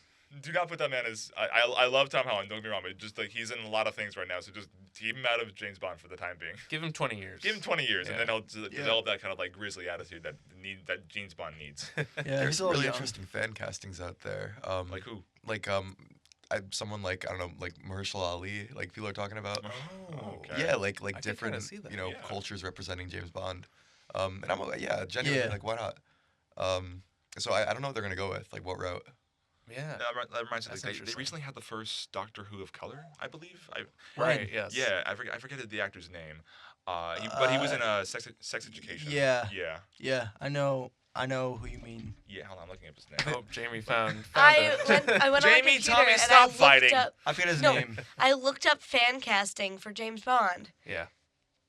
Do not put that man as. I love Tom Holland. Don't get me wrong, but just like he's in a lot of things right now, so just keep him out of James Bond for the time being. Give him 20 years. Give him 20 years, Yeah. and then he'll develop that kind of like grisly attitude that James Bond needs. Yeah, There's he's a some little really young. interesting fan castings out there. Like who? Like someone like I don't know, like Mahershala Ali. Like people are talking about. Oh, okay. Yeah, like I could different kinda see that. you know Yeah. cultures representing James Bond. And I'm genuinely Yeah. like why not? So I don't know what they're gonna go with. Like what route? Yeah. That reminds me. That's They interesting. recently had the first Doctor Who of color, I believe. Right, yes. Yeah, I forget the actor's name. But he was in a sex education. Yeah. Yeah. Yeah, I know who you mean. Yeah. Hold on, I'm looking up his I name. hope Jamie found I it. went on my Jamie, computer Tommy, and stop I looked fighting. up. I forget his No. name. I looked up fan casting for James Bond. Yeah.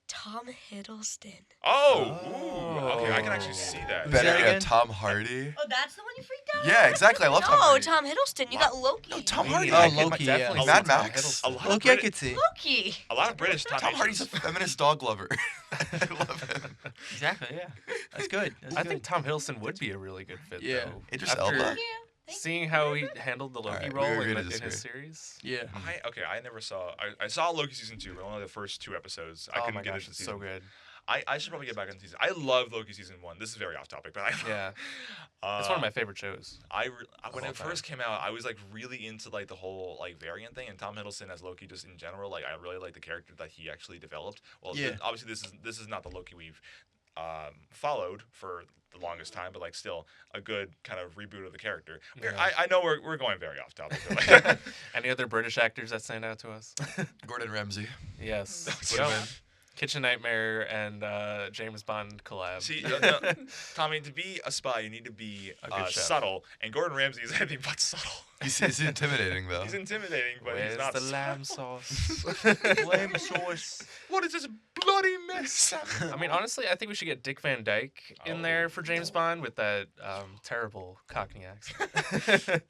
Tom Hiddleston. Oh. Ooh, okay, I can actually see that. Who's Better that get again? Tom Hardy. Oh, that's the one you freaked out? Yeah, exactly. I love Tom No, Hardy. Tom Hiddleston. You got Loki. No, Tom Me Hardy. neither. Oh, I could Loki, definitely yeah. see Mad Tom Max? Hiddleston. A lot of Loki, I Briti- could see. Loki. A lot of British Tom Hardy's a feminist dog lover. I love him. Exactly, yeah. That's good. That's I good. think Tom Hiddleston would be a really good fit, Yeah. though. Idris After Elba? seeing how he handled the Loki Alright, we role agree in, to in his disagree. series. Yeah. I never saw. I saw Loki season 2, but only the first 2 episodes. I Oh couldn't my get gosh, into it's season. so good. I should probably get back into season. I love Loki season 1. This is very off topic, but I. Yeah. It's one of my favorite shows. When whole it first came out, I was like really into like the whole like variant thing, and Tom Hiddleston as Loki just in general. Like I really like the character that he actually developed. Well, Yeah. obviously this is not the Loki we've followed for the longest time, but like still a good kind of reboot of the character. Yeah. I know we're going very off topic. But Any other British actors that stand out to us? Gordon Ramsay. Yes. Put him Yep. in. Kitchen Nightmare and James Bond collab. See, Tommy, to be a spy, you need to be A good chef. subtle, and Gordon Ramsay is anything but subtle. He's intimidating though. He's intimidating, but Where's he's not. the lamb sauce? Flame sauce. What is this bloody mess? I mean, honestly, I think we should get Dick Van Dyke in there for James Bond with that terrible Cockney accent.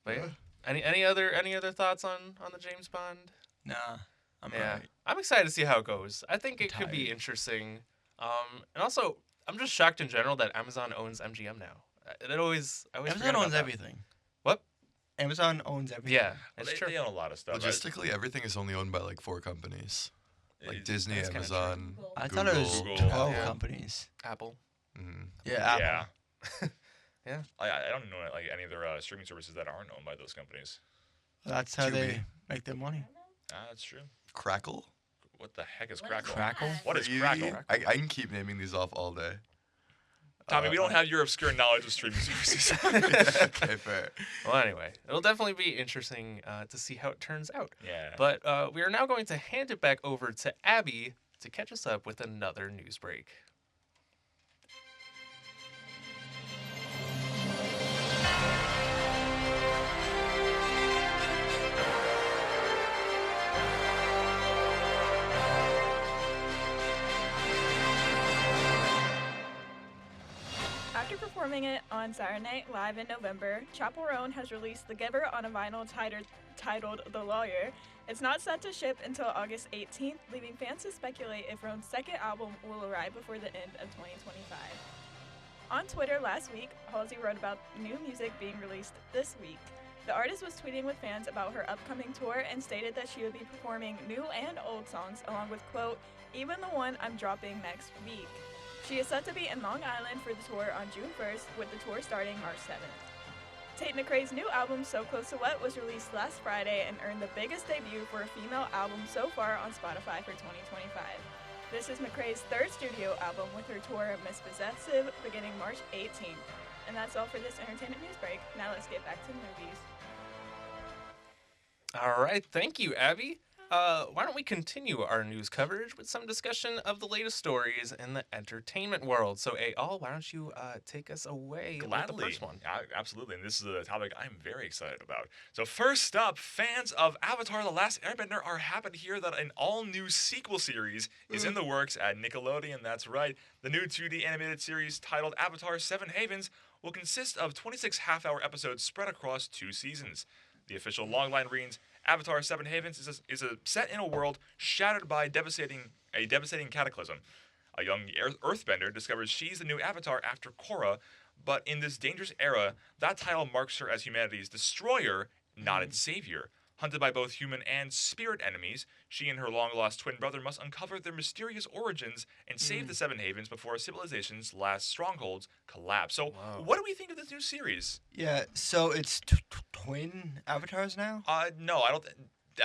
But yeah, any other thoughts on the James Bond? Nah, I'm Yeah, alright. I'm excited to see how it goes. I think it could be Tired. interesting. And also, I'm just shocked in general that Amazon owns MGM now. I always forget Amazon about owns that. everything. What? Amazon owns everything. Yeah, Well, it's true. they own a lot of stuff. Logistically, everything is only owned by like 4 companies. Like It- Disney, that's kinda true. Amazon, I thought it was Google. 12 Yeah. companies. Apple. Mhm. Yeah, Apple. Yeah. Yeah. I don't know like any of their streaming services that aren't owned by those companies. That's how QB. they make their money. That's true. Crackle. What the heck is Crackle? Crackle? What is You- Crackle? I can keep naming these off all day. Tommy, we don't have your obscure knowledge of streaming services. Okay, fair. Well, anyway, it'll definitely be interesting to see how it turns out. Yeah. But we are now going to hand it back over to Abby to catch us up with another news break. After performing it on Saturday Night Live in November, Chappell Roan has released The Giver on a vinyl titled The Lawyer. It's not set to ship until August 18th, leaving fans to speculate if Roan's second album will arrive before the end of 2025. On Twitter last week, Halsey wrote about new music being released this week. The artist was tweeting with fans about her upcoming tour and stated that she would be performing new and old songs along with, quote, even the one I'm dropping next week. She is set to be in Long Island for the tour on June 1st, with the tour starting March 7th. Tate McRae's new album, So Close to Wet, was released last Friday and earned the biggest debut for a female album so far on Spotify for 2025. This is McRae's third studio album, with her tour Miss Possessive beginning March 18th. And that's all for this entertainment news break. Now let's get back to the movies. All right, thank you, Abby. Why don't we continue our news coverage with some discussion of the latest stories in the entertainment world? So, Al, why don't you take us away with the Gladly. first one? Yeah, absolutely. And this is a topic I'm very excited about. So first up, fans of Avatar The Last Airbender are happy to hear that an all-new sequel series is in the works at Nickelodeon. That's right. The new 2D animated series titled Avatar 7 Havens will consist of 26 half-hour episodes spread across 2 seasons. The official logline reads, Avatar 7 Havens is set in a world shattered by a devastating cataclysm. A young earthbender discovers she's the new Avatar after Korra, But in this dangerous era, that title marks her as humanity's destroyer, not its savior. Hunted by both human and spirit enemies, she and her long-lost twin brother must uncover their mysterious origins and save the Seven Havens before civilization's last strongholds collapse. So, what do we think of this new series? Yeah, so it's twin avatars now? No, I don't.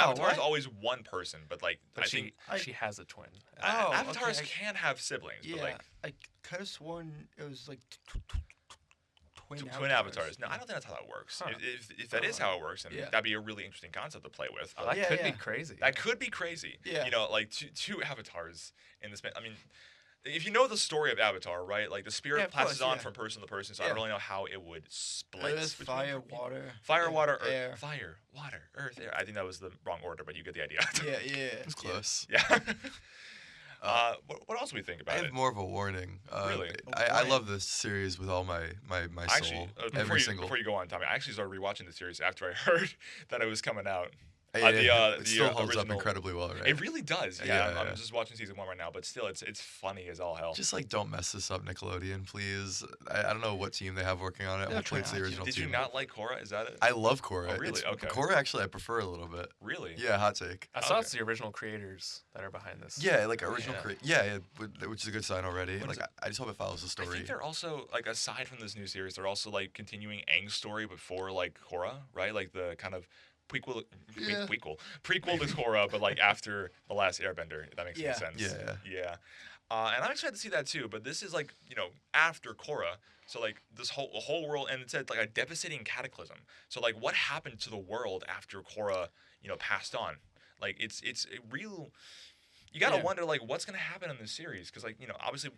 Oh, Avatar is what? always one person, but like But I think she has a twin. Oh, avatars okay. can have siblings, but Yeah, like I could have sworn it was like twin avatars. No, I don't think that's how that works. Huh. If that is how it works, then Yeah. that'd be a really interesting concept to play with. That Yeah, could yeah. be crazy. That could be crazy. Yeah. You know, like two avatars in this. I mean, if you know the story of Avatar, right? Like the spirit Yeah, of passes course, on yeah. from person to person, so I Yeah. don't really know how it would split. It is between fire, people. water, Fire, water, earth. air. Fire, water, earth, air. I think that was the wrong order, but you get the idea. Yeah, yeah. It's close. Yeah. What else do we think I about have it? more of a warning. Really? I love this series with all my soul. Actually, every single. before you go on, Tommy, I actually started rewatching the series after I heard that it was coming out. It still holds up original- incredibly well, right? It really does. Yeah, Yeah, I'm yeah. just watching season 1 right now, but still, it's funny as all hell. Just like don't mess this up, Nickelodeon, please. I don't know what team they have working on it. They'll Hopefully it's try the not to. original Did team. you not like Korra? Is that it? I love Korra. Oh, really? Okay. Korra actually I prefer a little bit. Really? Yeah, hot take. I saw Okay. it's the original creators that are behind this. Yeah, like original Yeah. which is a good sign already. What is Like I just hope it follows the I story. think they're also like aside from this new series, they're also like continuing Aang's story before like Korra, right? Like the kind of prequel to Korra, but like after the last Airbender. If that makes any Yeah. sense. Yeah. And I'm excited to see that too. But this is like after Korra, so like this whole world, and it said like a devastating cataclysm. So like what happened to the world after Korra passed on? Like it's a real. You gotta Yeah. wonder like what's gonna happen in this series because like obviously.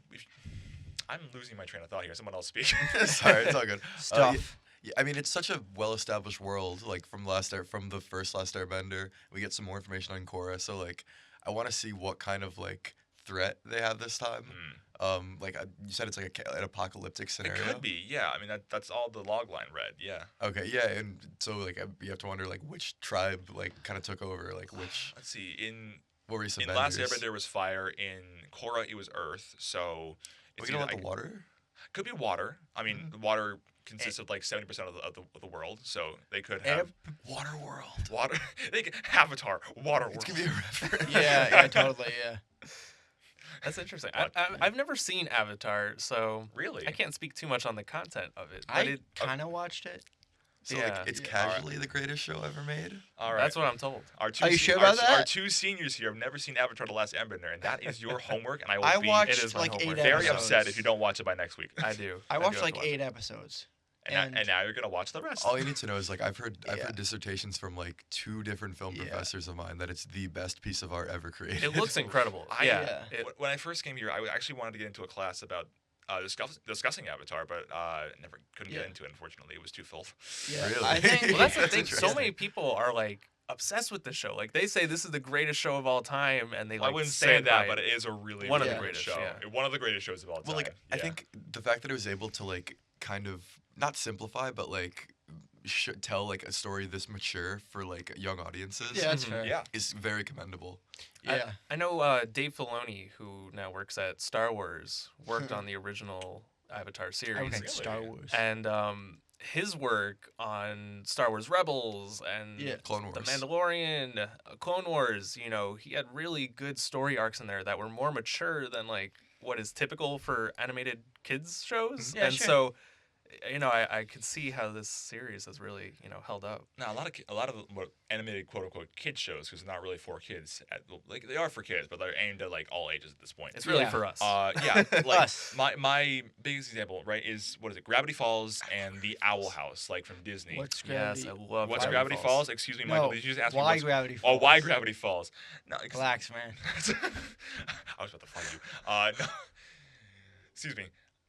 I'm losing my train of thought here. Someone else speak. Sorry, it's all good. Stuff. Yeah, I mean, it's such a well-established world. Like from the first Last Airbender, we get some more information on Korra. So like, I want to see what kind of like threat they have this time. Like you said, it's like an apocalyptic It scenario. could be, yeah. I mean, that's all the log line read, yeah. Okay, yeah, and so like you have to wonder like which tribe like kind of took over, like which. Let's see. What were some In Last Airbender was fire. In Korra, it was earth. So We're it's gonna either- let the water. Could be water. I mean, the water consists of like 70% of the world, so they could have Water world. water. They could Avatar, water world. It's gonna be a reference. Yeah, totally, yeah. That's interesting. I've never seen Avatar, so Really? I can't speak too much on the content of it. But I it, kind of watched it. So Yeah. like it's Yeah. casually the greatest show ever made. All right. that's what I'm told. Our two Are you se- sure our about t- Our that? two seniors here have never seen Avatar: The Last Airbender, and that is your homework. And I will I be It watched is my like homework. 8 very episodes. upset if you don't watch it by next week. I do. I do watched have like to watch 8 it. episodes. And now you're gonna watch the rest. All you need to know is like I've heard Yeah. dissertations from like 2 different film Yeah. professors of mine that it's the best piece of art ever created. It looks incredible. I- yeah. Yeah. It- When I first came here, I actually wanted to get into a class about discussing Avatar, but never couldn't get Yeah. into it. Unfortunately, it was too full. Yeah, Really? I think. well, that's the That's thing. So interesting. many people are like obsessed with the show. Like they say this is the greatest show of all time, and they Well, like I wouldn't say stand that, by but it. it is a really One of the good greatest, show. yeah. One of the greatest shows of all time. Well, like I Yeah. think the fact that it was able to like kind of not simplify, but like tell like a story this mature for like young audiences Yeah, that's fair. yeah. is very commendable. Yeah. I know Dave Filoni, who now works at Star Wars, worked on the original Avatar series. I would Really? Star Wars. And his work on Star Wars Rebels and Yeah. Clone The Wars. Mandalorian, Clone Wars, he had really good story arcs in there that were more mature than like what is typical for animated kids shows. Yeah, and sure. so I could see how this series has really, held up. Now, a lot of what animated quote unquote kids shows, because they're not really for kids. Like they are for kids, but they're aimed at like all ages at this point. It's really Yeah. for us. Yeah, like Us. my biggest example, right, is what is it? Gravity Falls and the Owl House, like from Disney. What's yes, Gravity? I love What's Gravity Falls? Excuse me, No, Michael. Did you just ask me why what's- Gravity Oh, why Falls? Gravity Falls? No, Relax, man. I was about to fight you. No. Excuse me.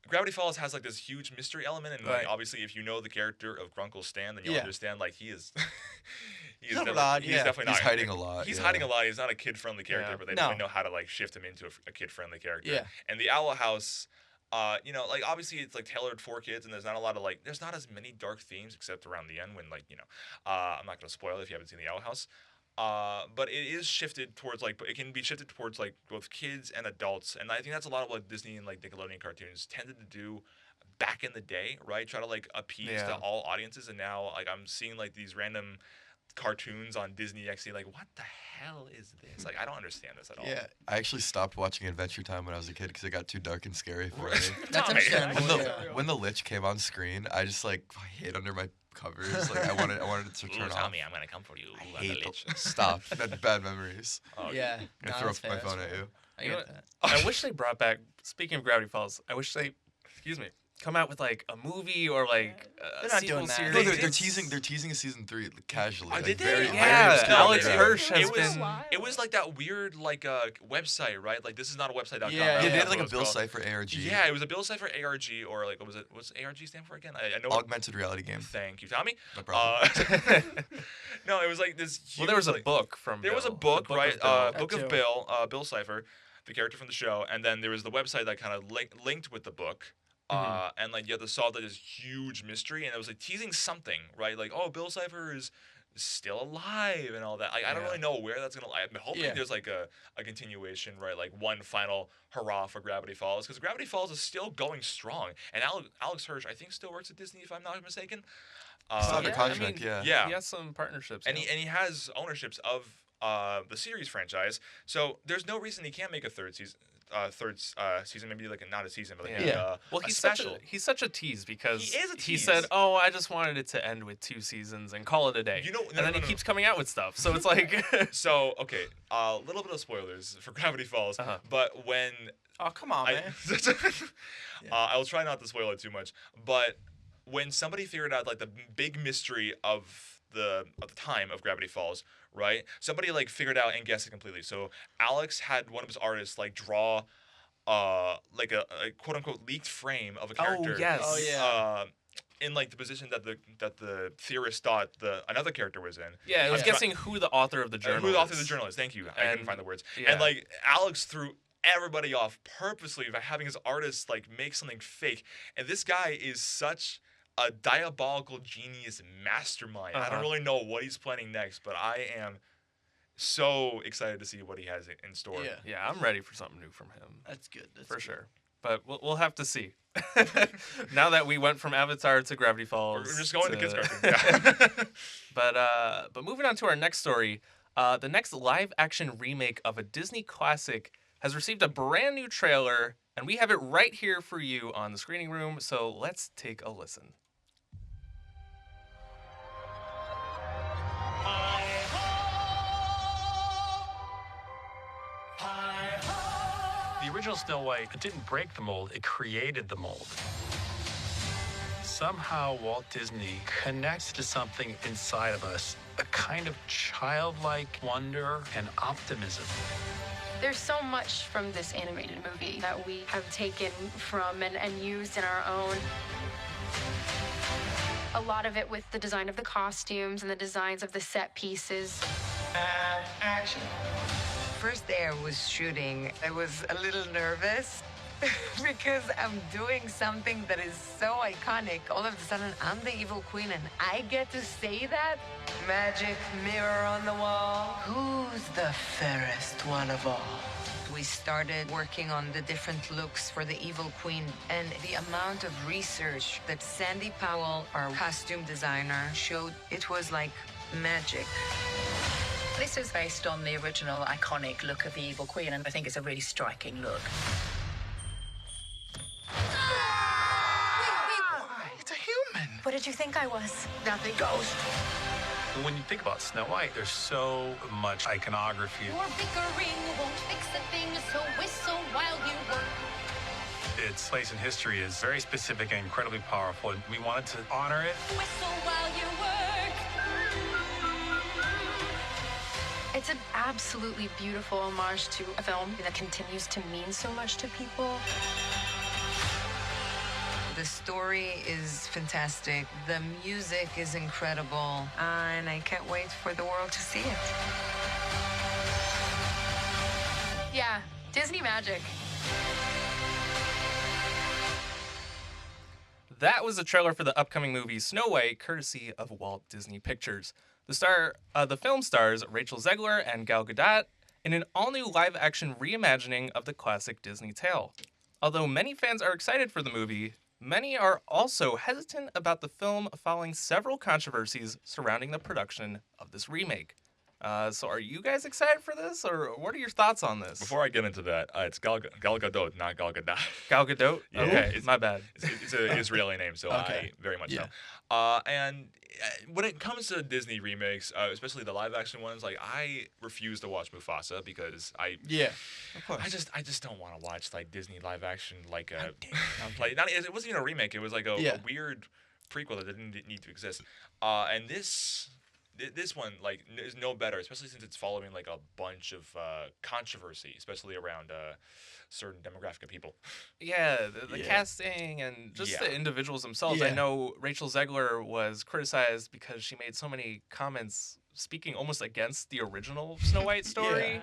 Gravity Falls has like this huge mystery element, and like, Right. obviously, if you know the character of Grunkle Stan, then you'll Yeah. understand like he is. He's not odd, He's yeah. definitely He's not. hiding a lot, He's yeah. hiding a lot. He's not a kid-friendly character, Yeah. but they No. definitely know how to like shift him into a kid-friendly character. Yeah. And the Owl House, like obviously it's like tailored for kids, and there's not a lot of like, there's not as many dark themes except around the end when like I'm not gonna spoil it if you haven't seen the Owl House. But it is shifted towards like it can be shifted towards like both kids and adults, and I think that's a lot of what Disney and like Nickelodeon cartoons tended to do back in the day, right? Try to like appease to all audiences, and now like I'm seeing like these random cartoons on Disney XD. Like, what the hell is this? Like, I don't understand this at all. Yeah, I actually stopped watching Adventure Time when I was a kid because it got too dark and scary for me. That's Tommy. understandable. When the Lich came on screen, I just like hid under my covers. Like I wanted it to turn off. Tommy, I'm gonna come for you. I hate stop. Bad memories. Yeah. I no, throw that's my fair, phone that's at fair. you. I You know get what? that. I wish they brought back. Speaking of Gravity Falls, I wish they, come out with like a movie or like a They're not sequel doing that. series. No, They they're did teasing a season 3 casually. Oh, like, did they? very, Yeah, very obscure. Alex Yeah. Hirsch has It was- been. It was like that weird like website, right? Like this is not a website.com. Yeah, Yeah, they yeah. had like a What it bill was called. site for ARG. Yeah, it was a bill site for ARG, or like what's ARG stand for again? I know. Augmented reality game. Thank you, Tommy. No problem. No, it was like this. Huge, Well, there was a like- book from. There was a Bill, book, the right? of Bill. Book That of too. Bill Cipher, the character from the show, and then there was the website that kind of linked with the book. And like you had to solve like, this huge mystery, and it was like teasing something, right? Like, oh, Bill Cipher is still alive and all that. Like, I don't Yeah. really know where that's gonna lie. I'm hoping Yeah. there's like a continuation, right? Like one final hurrah for Gravity Falls, because Gravity Falls is still going strong, and Alex Hirsch, I think, still works at Disney, if I'm not mistaken. Still under Yeah, contract, I mean, yeah. Yeah. He has some partnerships. And yeah. he has ownerships of the series franchise, so there's no reason he can't make a third season. Season, maybe like not a season, but like maybe Yeah. Well, a he's special. such a tease because He is a he tease. said, "Oh, I just wanted it to end with 2 seasons and call it a day." You know- and then he keeps coming out with stuff. So it's like, So okay, a little bit of spoilers for Gravity Falls, but when Oh, come on, man. I will try not to spoil it too much, but when somebody figured out like the big mystery of the time of Gravity Falls, right? Somebody like figured out and guessed it completely. So Alex had one of his artists like draw like a quote unquote leaked frame of a character. yes. Oh, yeah. In like the position that the theorist thought another character was in. yeah, it was Yeah. guessing who the author of the journal. Who the author of is. the journal is? Thank you. I couldn't And- find the words. yeah. And like Alex threw everybody off purposely by having his artist like make something fake. And this guy is such a diabolical genius mastermind. I don't really know what he's planning next, but I am so excited to see what he has in store. Yeah. Yeah, I'm ready for something new from him That's good. That's for good. sure. But we'll have to see. Now that we went from Avatar to Gravity Falls, We're just going to kids cartoon. Yeah. But moving on to our next story, the next live-action remake of a Disney classic has received a brand new trailer, and we have it right here for you on the screening room. So let's take a listen. The original Snow White, it didn't break the mold, it created the mold. Somehow Walt Disney connects to something inside of us, a kind of childlike wonder and optimism. There's so much from this animated movie that we have taken from and used in our own. A lot of it with the design of the costumes and the designs of the set pieces. And action. First day I was shooting, I was a little nervous because I'm doing something that is so iconic. All of a sudden, I'm the evil queen and I get to say that? Magic mirror on the wall. Who's the fairest one of all? We started working on the different looks for the evil queen, and the amount of research that Sandy Powell, our costume designer, showed, it was like magic. This is based on the original iconic look of the Evil Queen, and I think it's a really striking look. It's a human. What did you think I was? Nothing. Ghost. When you think about Snow White, there's so much iconography. Your bickering won't fix a thing, so whistle while you work. Its place in history is very specific and incredibly powerful, and we wanted to honor it. Whistle while you work. It's an absolutely beautiful homage to a film that continues to mean so much to people. The story is fantastic. The music is incredible. And I can't wait for the world to see it. Yeah, Disney magic. That was the trailer for the upcoming movie Snow White, courtesy of Walt Disney Pictures. The film stars Rachel Zegler and Gal Gadot in an all-new live-action reimagining of the classic Disney tale. Although many fans are excited for the movie, Many are also hesitant about the film following several controversies surrounding the production of this remake. So are you guys excited for this, or what are your thoughts on this? Before I get into that, it's Gal Gadot, not Gal Gadot. Gal Gadot? Yeah, Okay, my bad. It's an Israeli name, so I very much know. And when it comes to Disney remakes, especially the live-action ones, like I refuse to watch Mufasa because of course. I just don't want to watch like Disney live-action like like not it wasn't even a remake. It was like a weird prequel that didn't need to exist. And this one like is no better, especially since it's following like a bunch of controversy, especially around certain demographic of people. Yeah, the casting and just the individuals themselves. I know Rachel Zegler was criticized because she made so many comments speaking almost against the original Snow White story.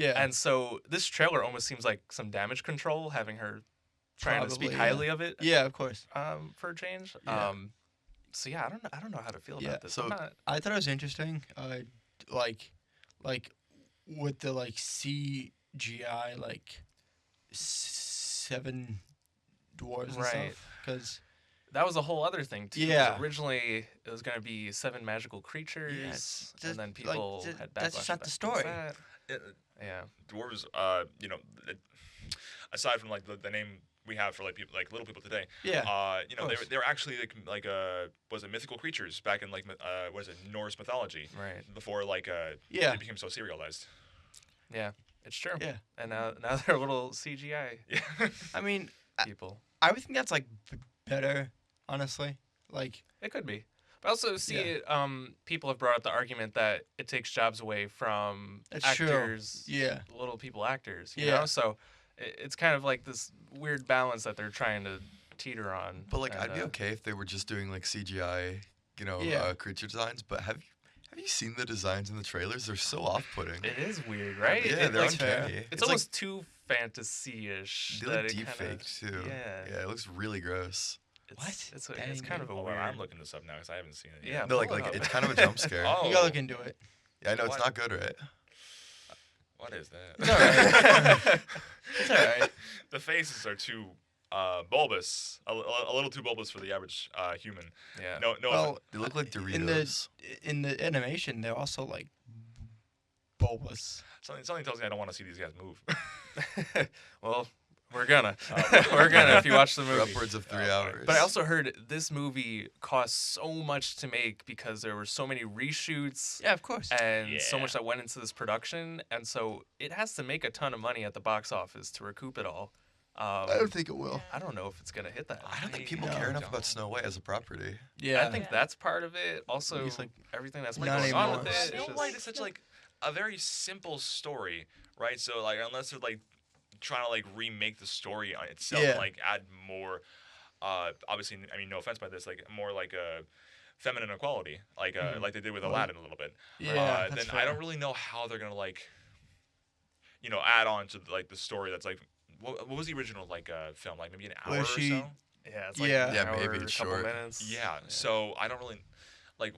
And so this trailer almost seems like some damage control, having her trying to speak highly of it. Yeah, of course. For a change. So yeah, I don't know how to feel about this. So I thought it was interesting. Like with the like CGI like 7 dwarves and stuff, because that was a whole other thing too. 'Cause Yeah. originally it was going to be 7 magical creatures, and then people had backlash. that's not the story. Yeah. Dwarves, you know, aside from like the name we have for like people like little people today, you know, they were actually like was it mythical creatures back in like was it Norse mythology, right? Before like they became so serialized. Yeah, it's true. Yeah, and now they're little CGI. Yeah, I mean, people. I would think that's like better, honestly. Like it could be. But also, people have brought up the argument that it takes jobs away from actors, little people actors, you know? So it's kind of like this weird balance that they're trying to teeter on. But like, I'd be okay if they were just doing like CGI, you know, creature designs. But have you seen the designs in the trailers? They're so off-putting. It is weird, right? Yeah, they're uncanny. It's almost too fantasy-ish. They look deep faked too. Yeah, it looks really gross. It's kind of a weird. I'm looking this up now because I haven't seen it yet. Yeah, no, like it's kind of a jump scare. You gotta look into it. Yeah, I know it's not good, right? What is that? It's alright. It's alright. The faces are too bulbous, a little too bulbous for the average human. Yeah. No. Well, they look like Doritos. In the animation, they're also like bulbous. Something tells me I don't want to see these guys move. Well, we're gonna if you watch the movie. For upwards of 3 hours. But I also heard this movie cost so much to make because there were so many reshoots. Yeah, of course. And so much that went into this production, and so it has to make a ton of money at the box office to recoup it all. I don't think it will. I don't know if it's gonna hit that. I don't think people care enough about Snow White as a property. Yeah, I think that's part of it. Also, like, everything that's been going on with it. Snow White is such like a very simple story, right? So like unless they're like trying to like remake the story on itself, and, like add more. Obviously, I mean, no offense by this, like more like a feminine equality, like like they did with Aladdin a little bit. Yeah, then I don't really know how they're gonna like, you know, add on to like the story that's like. What was the original like film? Like maybe an hour or so. Yeah, it's like an hour, maybe it's a couple short. minutes. Yeah, so I don't really like.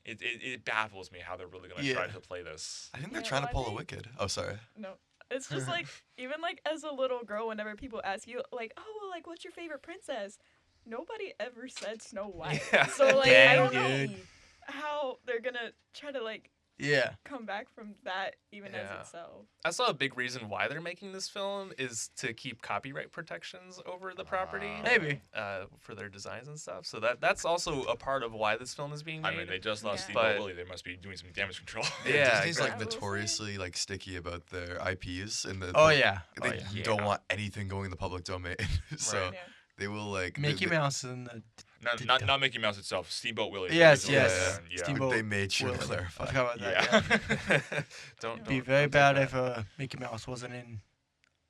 It baffles me how they're really gonna try to play this. I think they're trying to pull a Wicked. Oh, sorry. No, it's just like even like as a little girl, whenever people ask you like, oh, like what's your favorite princess? Nobody ever said Snow White. Yeah. So like I don't know how they're gonna try to like come back from that even as itself. I saw a big reason why they're making this film is to keep copyright protections over the property. Maybe. For their designs and stuff. So that's also a part of why this film is being made. I mean, they just lost Steamboat Willie. They must be doing some damage control. Yeah, Disney's like notoriously like sticky about their IPs and the. They don't want anything going in the public domain, so they will like. Mickey Mouse and the. Not Mickey Mouse itself. Steamboat Willie. Yes. Steamboat. They made sure to clarify. I forgot about that. Don't be very bad if Mickey Mouse wasn't in.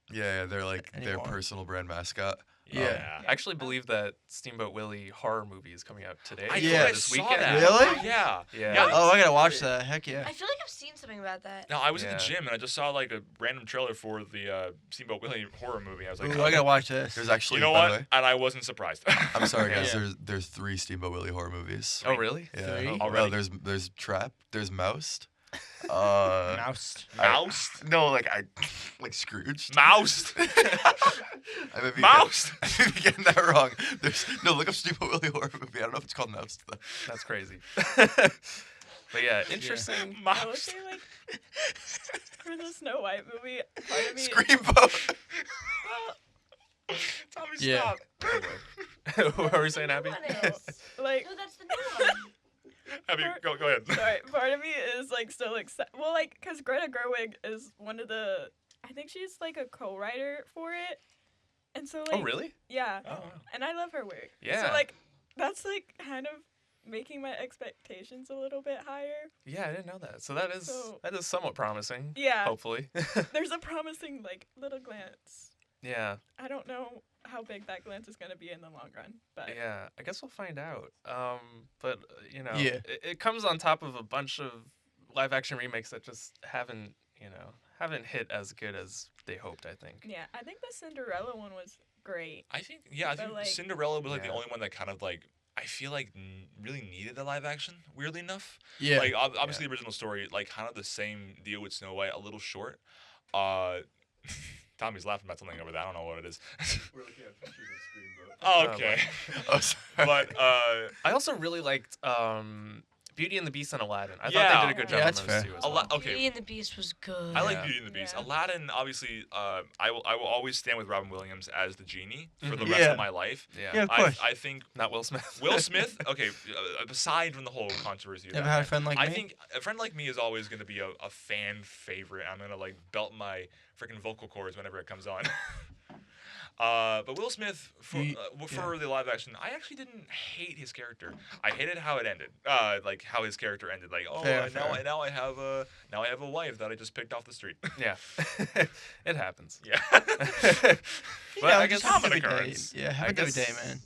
Yeah, they're like their personal brand mascot. Yeah. I actually believe that Steamboat Willie horror movie is coming out today. This weekend. Really? Yeah. Oh, I gotta watch that. Heck yeah. I feel like I've seen something about that. No, I was at the gym and I just saw like a random trailer for the Steamboat Willie horror movie. I was like, Ooh, I gotta watch this. There's actually, you know what? And I wasn't surprised. I'm sorry, guys. There's 3 Steamboat Willie horror movies. Oh, really? Yeah. 3? Well, there's Trap. There's Moused. Mouse. No, like like Scrooge. Mouse. I may be Mouse. I may be getting that wrong. Look up Stupid Willie horror movie. I don't know if it's called Mouse though. That's crazy. But yeah, interesting. I would say like for the Snow White movie, part of me. Screamboat. Tommy, Yeah. stop. What were we saying, Abby? Like, No, that's the new one. Abby, go ahead. sorry, part of me is like still well, like, cause Greta Gerwig is one of the. I think she's like a co-writer for it, and so like. Oh, really? Yeah. Oh, wow. And I love her work. Yeah. So like, that's like kind of making my expectations a little bit higher. Yeah, I didn't know that. So that is somewhat promising. Yeah. Hopefully. There's a promising like little glance. Yeah. I don't know how big that glance is going to be in the long run, but Yeah, I guess we'll find out. But you know, Yeah. it comes on top of a bunch of live action remakes that just haven't hit as good as they hoped, I think. yeah, I think the Cinderella one was great. I think But, like- Cinderella was like the Yeah. only one that kind of like I feel like really needed the live action. Weirdly enough, Yeah. Like obviously the original story, like kind of the same deal with Snow White, a little short. Tommy's laughing about something over there. I don't know what it is. We're looking at pictures of Screamboat. Oh, okay. Oh, sorry. But I also really liked Beauty and the Beast and Aladdin. I thought Yeah. they did a good job Yeah, on that's those fair. two as well. Okay. Beauty and the Beast was good. I like Yeah. Beauty and the Beast. Yeah. Aladdin, obviously, I will always stand with Robin Williams as the genie for the Mhm. rest Yeah. of my life. Yeah. Yeah, of course. I think Not Will Smith. Will Smith. Okay, aside from the whole controversy. Never about had a that, friend like I me? think a friend like me is always going to be a fan favorite. I'm gonna like belt my freaking vocal cords whenever it comes on. But Will Smith for the live action, I actually didn't hate his character. I hated how it ended. Like how his character ended. Like Fair, now I have a wife that I just picked off the street. Yeah. It happens. Yeah. But I guess have a common good day. occurrence. Yeah, have a good day, man.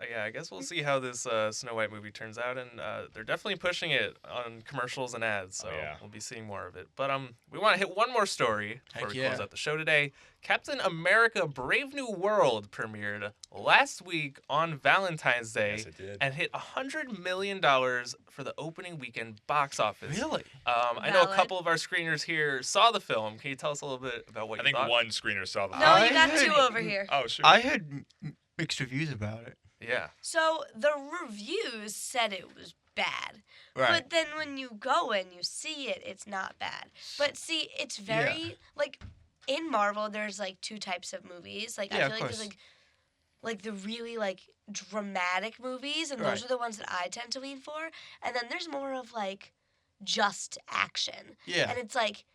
Yeah, I guess we'll see how this Snow White movie turns out, and they're definitely pushing it on commercials and ads, so yeah. we'll be seeing more of it. But we want to hit one more story before Heck we yeah. close out the show today. Captain America: Brave New World premiered last week on Valentine's Day Yes, it did. and hit $100 million for the opening weekend box office. Really? I know a Valid. couple of our screeners here saw the film. Can you tell us a little bit about what I you think thought? one screener saw the. No, you I got heard- two over here. Oh, sure. I heard mixed reviews about it. Yeah. So the reviews said it was bad. Right. But then when you go and you see it, it's not bad. But see, it's very like in Marvel there's like two types of movies. Like Yeah, I of feel like there's course. like the really like dramatic movies and those Right. are the ones that I tend to lean for. And then there's more of like just action. Yeah. And it's like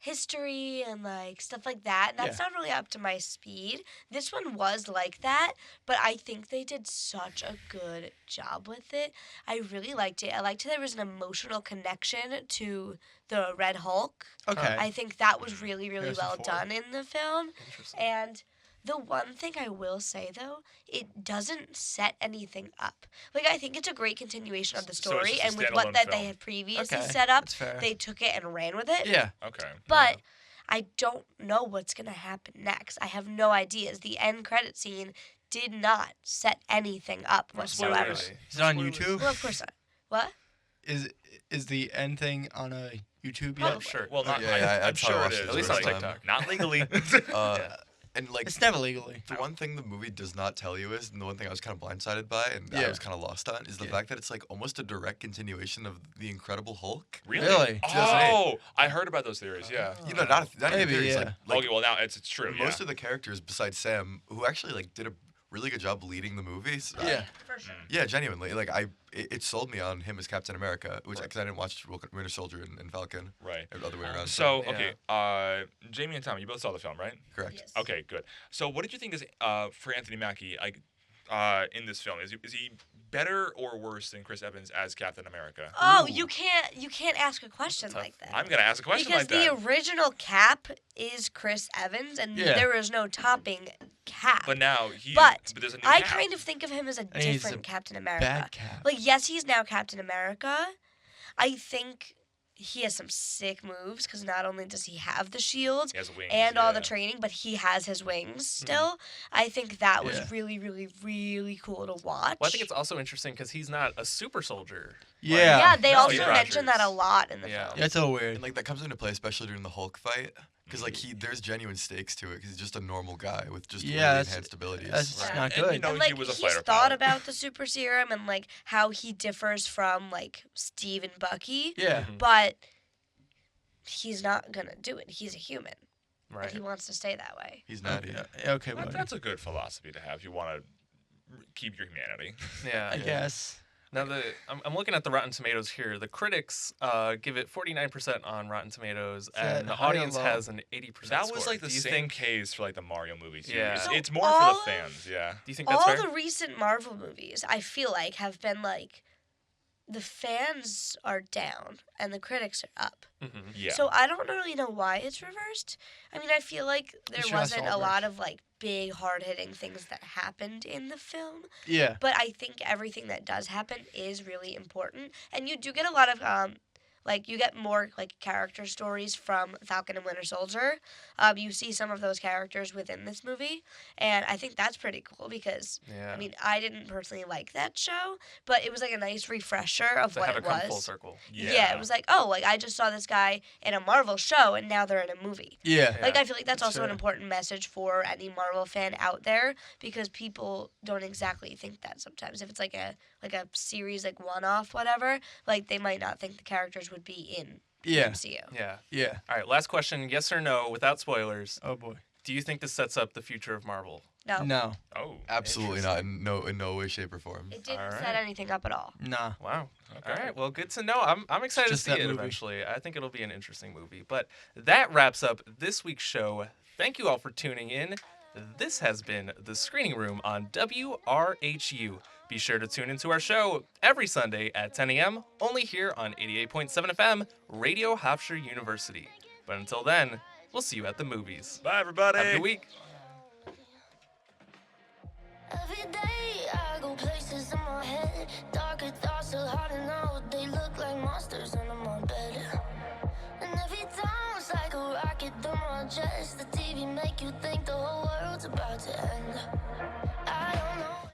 history and like stuff like that. That's not really up to my speed. This one was like that, but I think they did such a good job with it. I really liked it. I liked there was an emotional connection to the Red Hulk. Okay. I think that was really, really Harrison well Ford. done in the film. Interesting. And the one thing I will say though, it doesn't set anything up. Like I think it's a great continuation of the So it's story, just a and with standalone what that they film. had previously Okay, set up, that's fair. they took it and ran with it. Yeah. Okay. But I don't know what's gonna happen next. I have no ideas. The end credit scene did not set anything up whatsoever. Spoilers. Is it on YouTube? Well, of course not. What? Is the end thing on a YouTube Probably. yet? Sure. Well, not. Yeah, I'm I sure it watched is. it At least the on first time. TikTok. Not legally. And like It's never legally. the one thing the movie does not tell you is, and the one thing I was kind of blindsided by, and I Yeah. was kind of lost on, is the fact that it's like almost a direct continuation of the Incredible Hulk. Really? 2008. Oh, I heard about those theories. Yeah. You know, not even Maybe, theories, yeah. like Okay, well now it's true. most of the characters besides Sam, who actually like did a really good job leading the movies. Yeah. For sure. Yeah, genuinely. Like it sold me on him as Captain America, which because I didn't watch Winter Soldier and Falcon. Right. The other way around. So Yeah. okay, Jamie and Tommy, you both saw the film, right? correct. Yes. Okay, good. So what did you think is for Anthony Mackie in this film? Is he better or worse than Chris Evans as Captain America? Oh, you can't ask a question like that. I'm gonna ask a question because like that. the original Cap is Chris Evans, and Yeah. there is no topping Cap. But now But there's a new I Cap. kind of think of him as a And he's different a Captain America. Bad Cap. Like, yes, he's now Captain America. I think he has some sick moves because not only does he have the shield He has wings, and all the yeah. training, but he has his wings still. I think that was Yeah. really, really, really cool to watch. Well, I think it's also interesting because he's not a super soldier. Yeah. Yeah, they No, also Steve mention that a Rogers. lot in the Yeah. film. Yeah, it's a little weird. And like that comes into play especially during the Hulk fight, because like there's genuine stakes to it, because he's just a normal guy with just Yeah, really that's- enhanced abilities. That's just Right. not And, good. you know, And like he was a he's fighter thought pilot. about the super serum and like how he differs from like Steve and Bucky, Yeah. but he's not gonna do it. He's a human, Right. and he wants to stay that way. He's natty. Okay, buddy. That's a good philosophy to have. You want to keep your humanity. Yeah. I guess. Now I'm looking at the Rotten Tomatoes here. The critics give it 49% on Rotten Tomatoes, that and the high or audience low? has an 80%. That was score. like the Do you same think- case for like the Mario movie series. Yeah. So It's more for all the fans. Yeah. Do you think that's All fair? the recent Marvel movies, I feel like, have been like the fans are down and the critics are up. Mhm. Yeah. So I don't really know why it's reversed. I mean, I feel like there Josh wasn't a Albrecht. lot of like big hard-hitting things that happened in the film. Yeah. But I think everything that does happen is really important, and you do get a lot of like you get more like character stories from Falcon and Winter Soldier. You see some of those characters within this movie, and I think that's pretty cool because Yeah. I mean I didn't personally like that show, but it was like a nice refresher of To what have it it come was. full circle. Yeah. It was like, oh, like I just saw this guy in a Marvel show, and now they're in a movie. Yeah. Like I feel like that's also an fair. important message for any Marvel fan out there because people don't exactly think that sometimes. If it's like a series like one-off whatever, like they might not think the characters would be in Yeah. the MCU. Yeah. Yeah. All right, last question, yes or no, without spoilers. Oh boy. Do you think this sets up the future of Marvel? No. No. Oh. Absolutely not. In no way, shape, or form. It didn't All set right. anything up at all. Nah. Wow. All right. Well, good to know. I'm excited to Just see that it movie. eventually. I think it'll be an interesting movie. But that wraps up this week's show. Thank you all for tuning in. This has been The Screening Room on WRHU. Be sure to tune into our show every Sunday at 10 a.m. only here on 88.7 FM, Radio Hofstra University. But until then, we'll see you at the movies. Bye, everybody. Have a good week. Every day I go places in my head. Darker thoughts are hard to know. They look like monsters under my bed. And every time it's like a rocket through my chest. The TV make you think the whole world's about to end.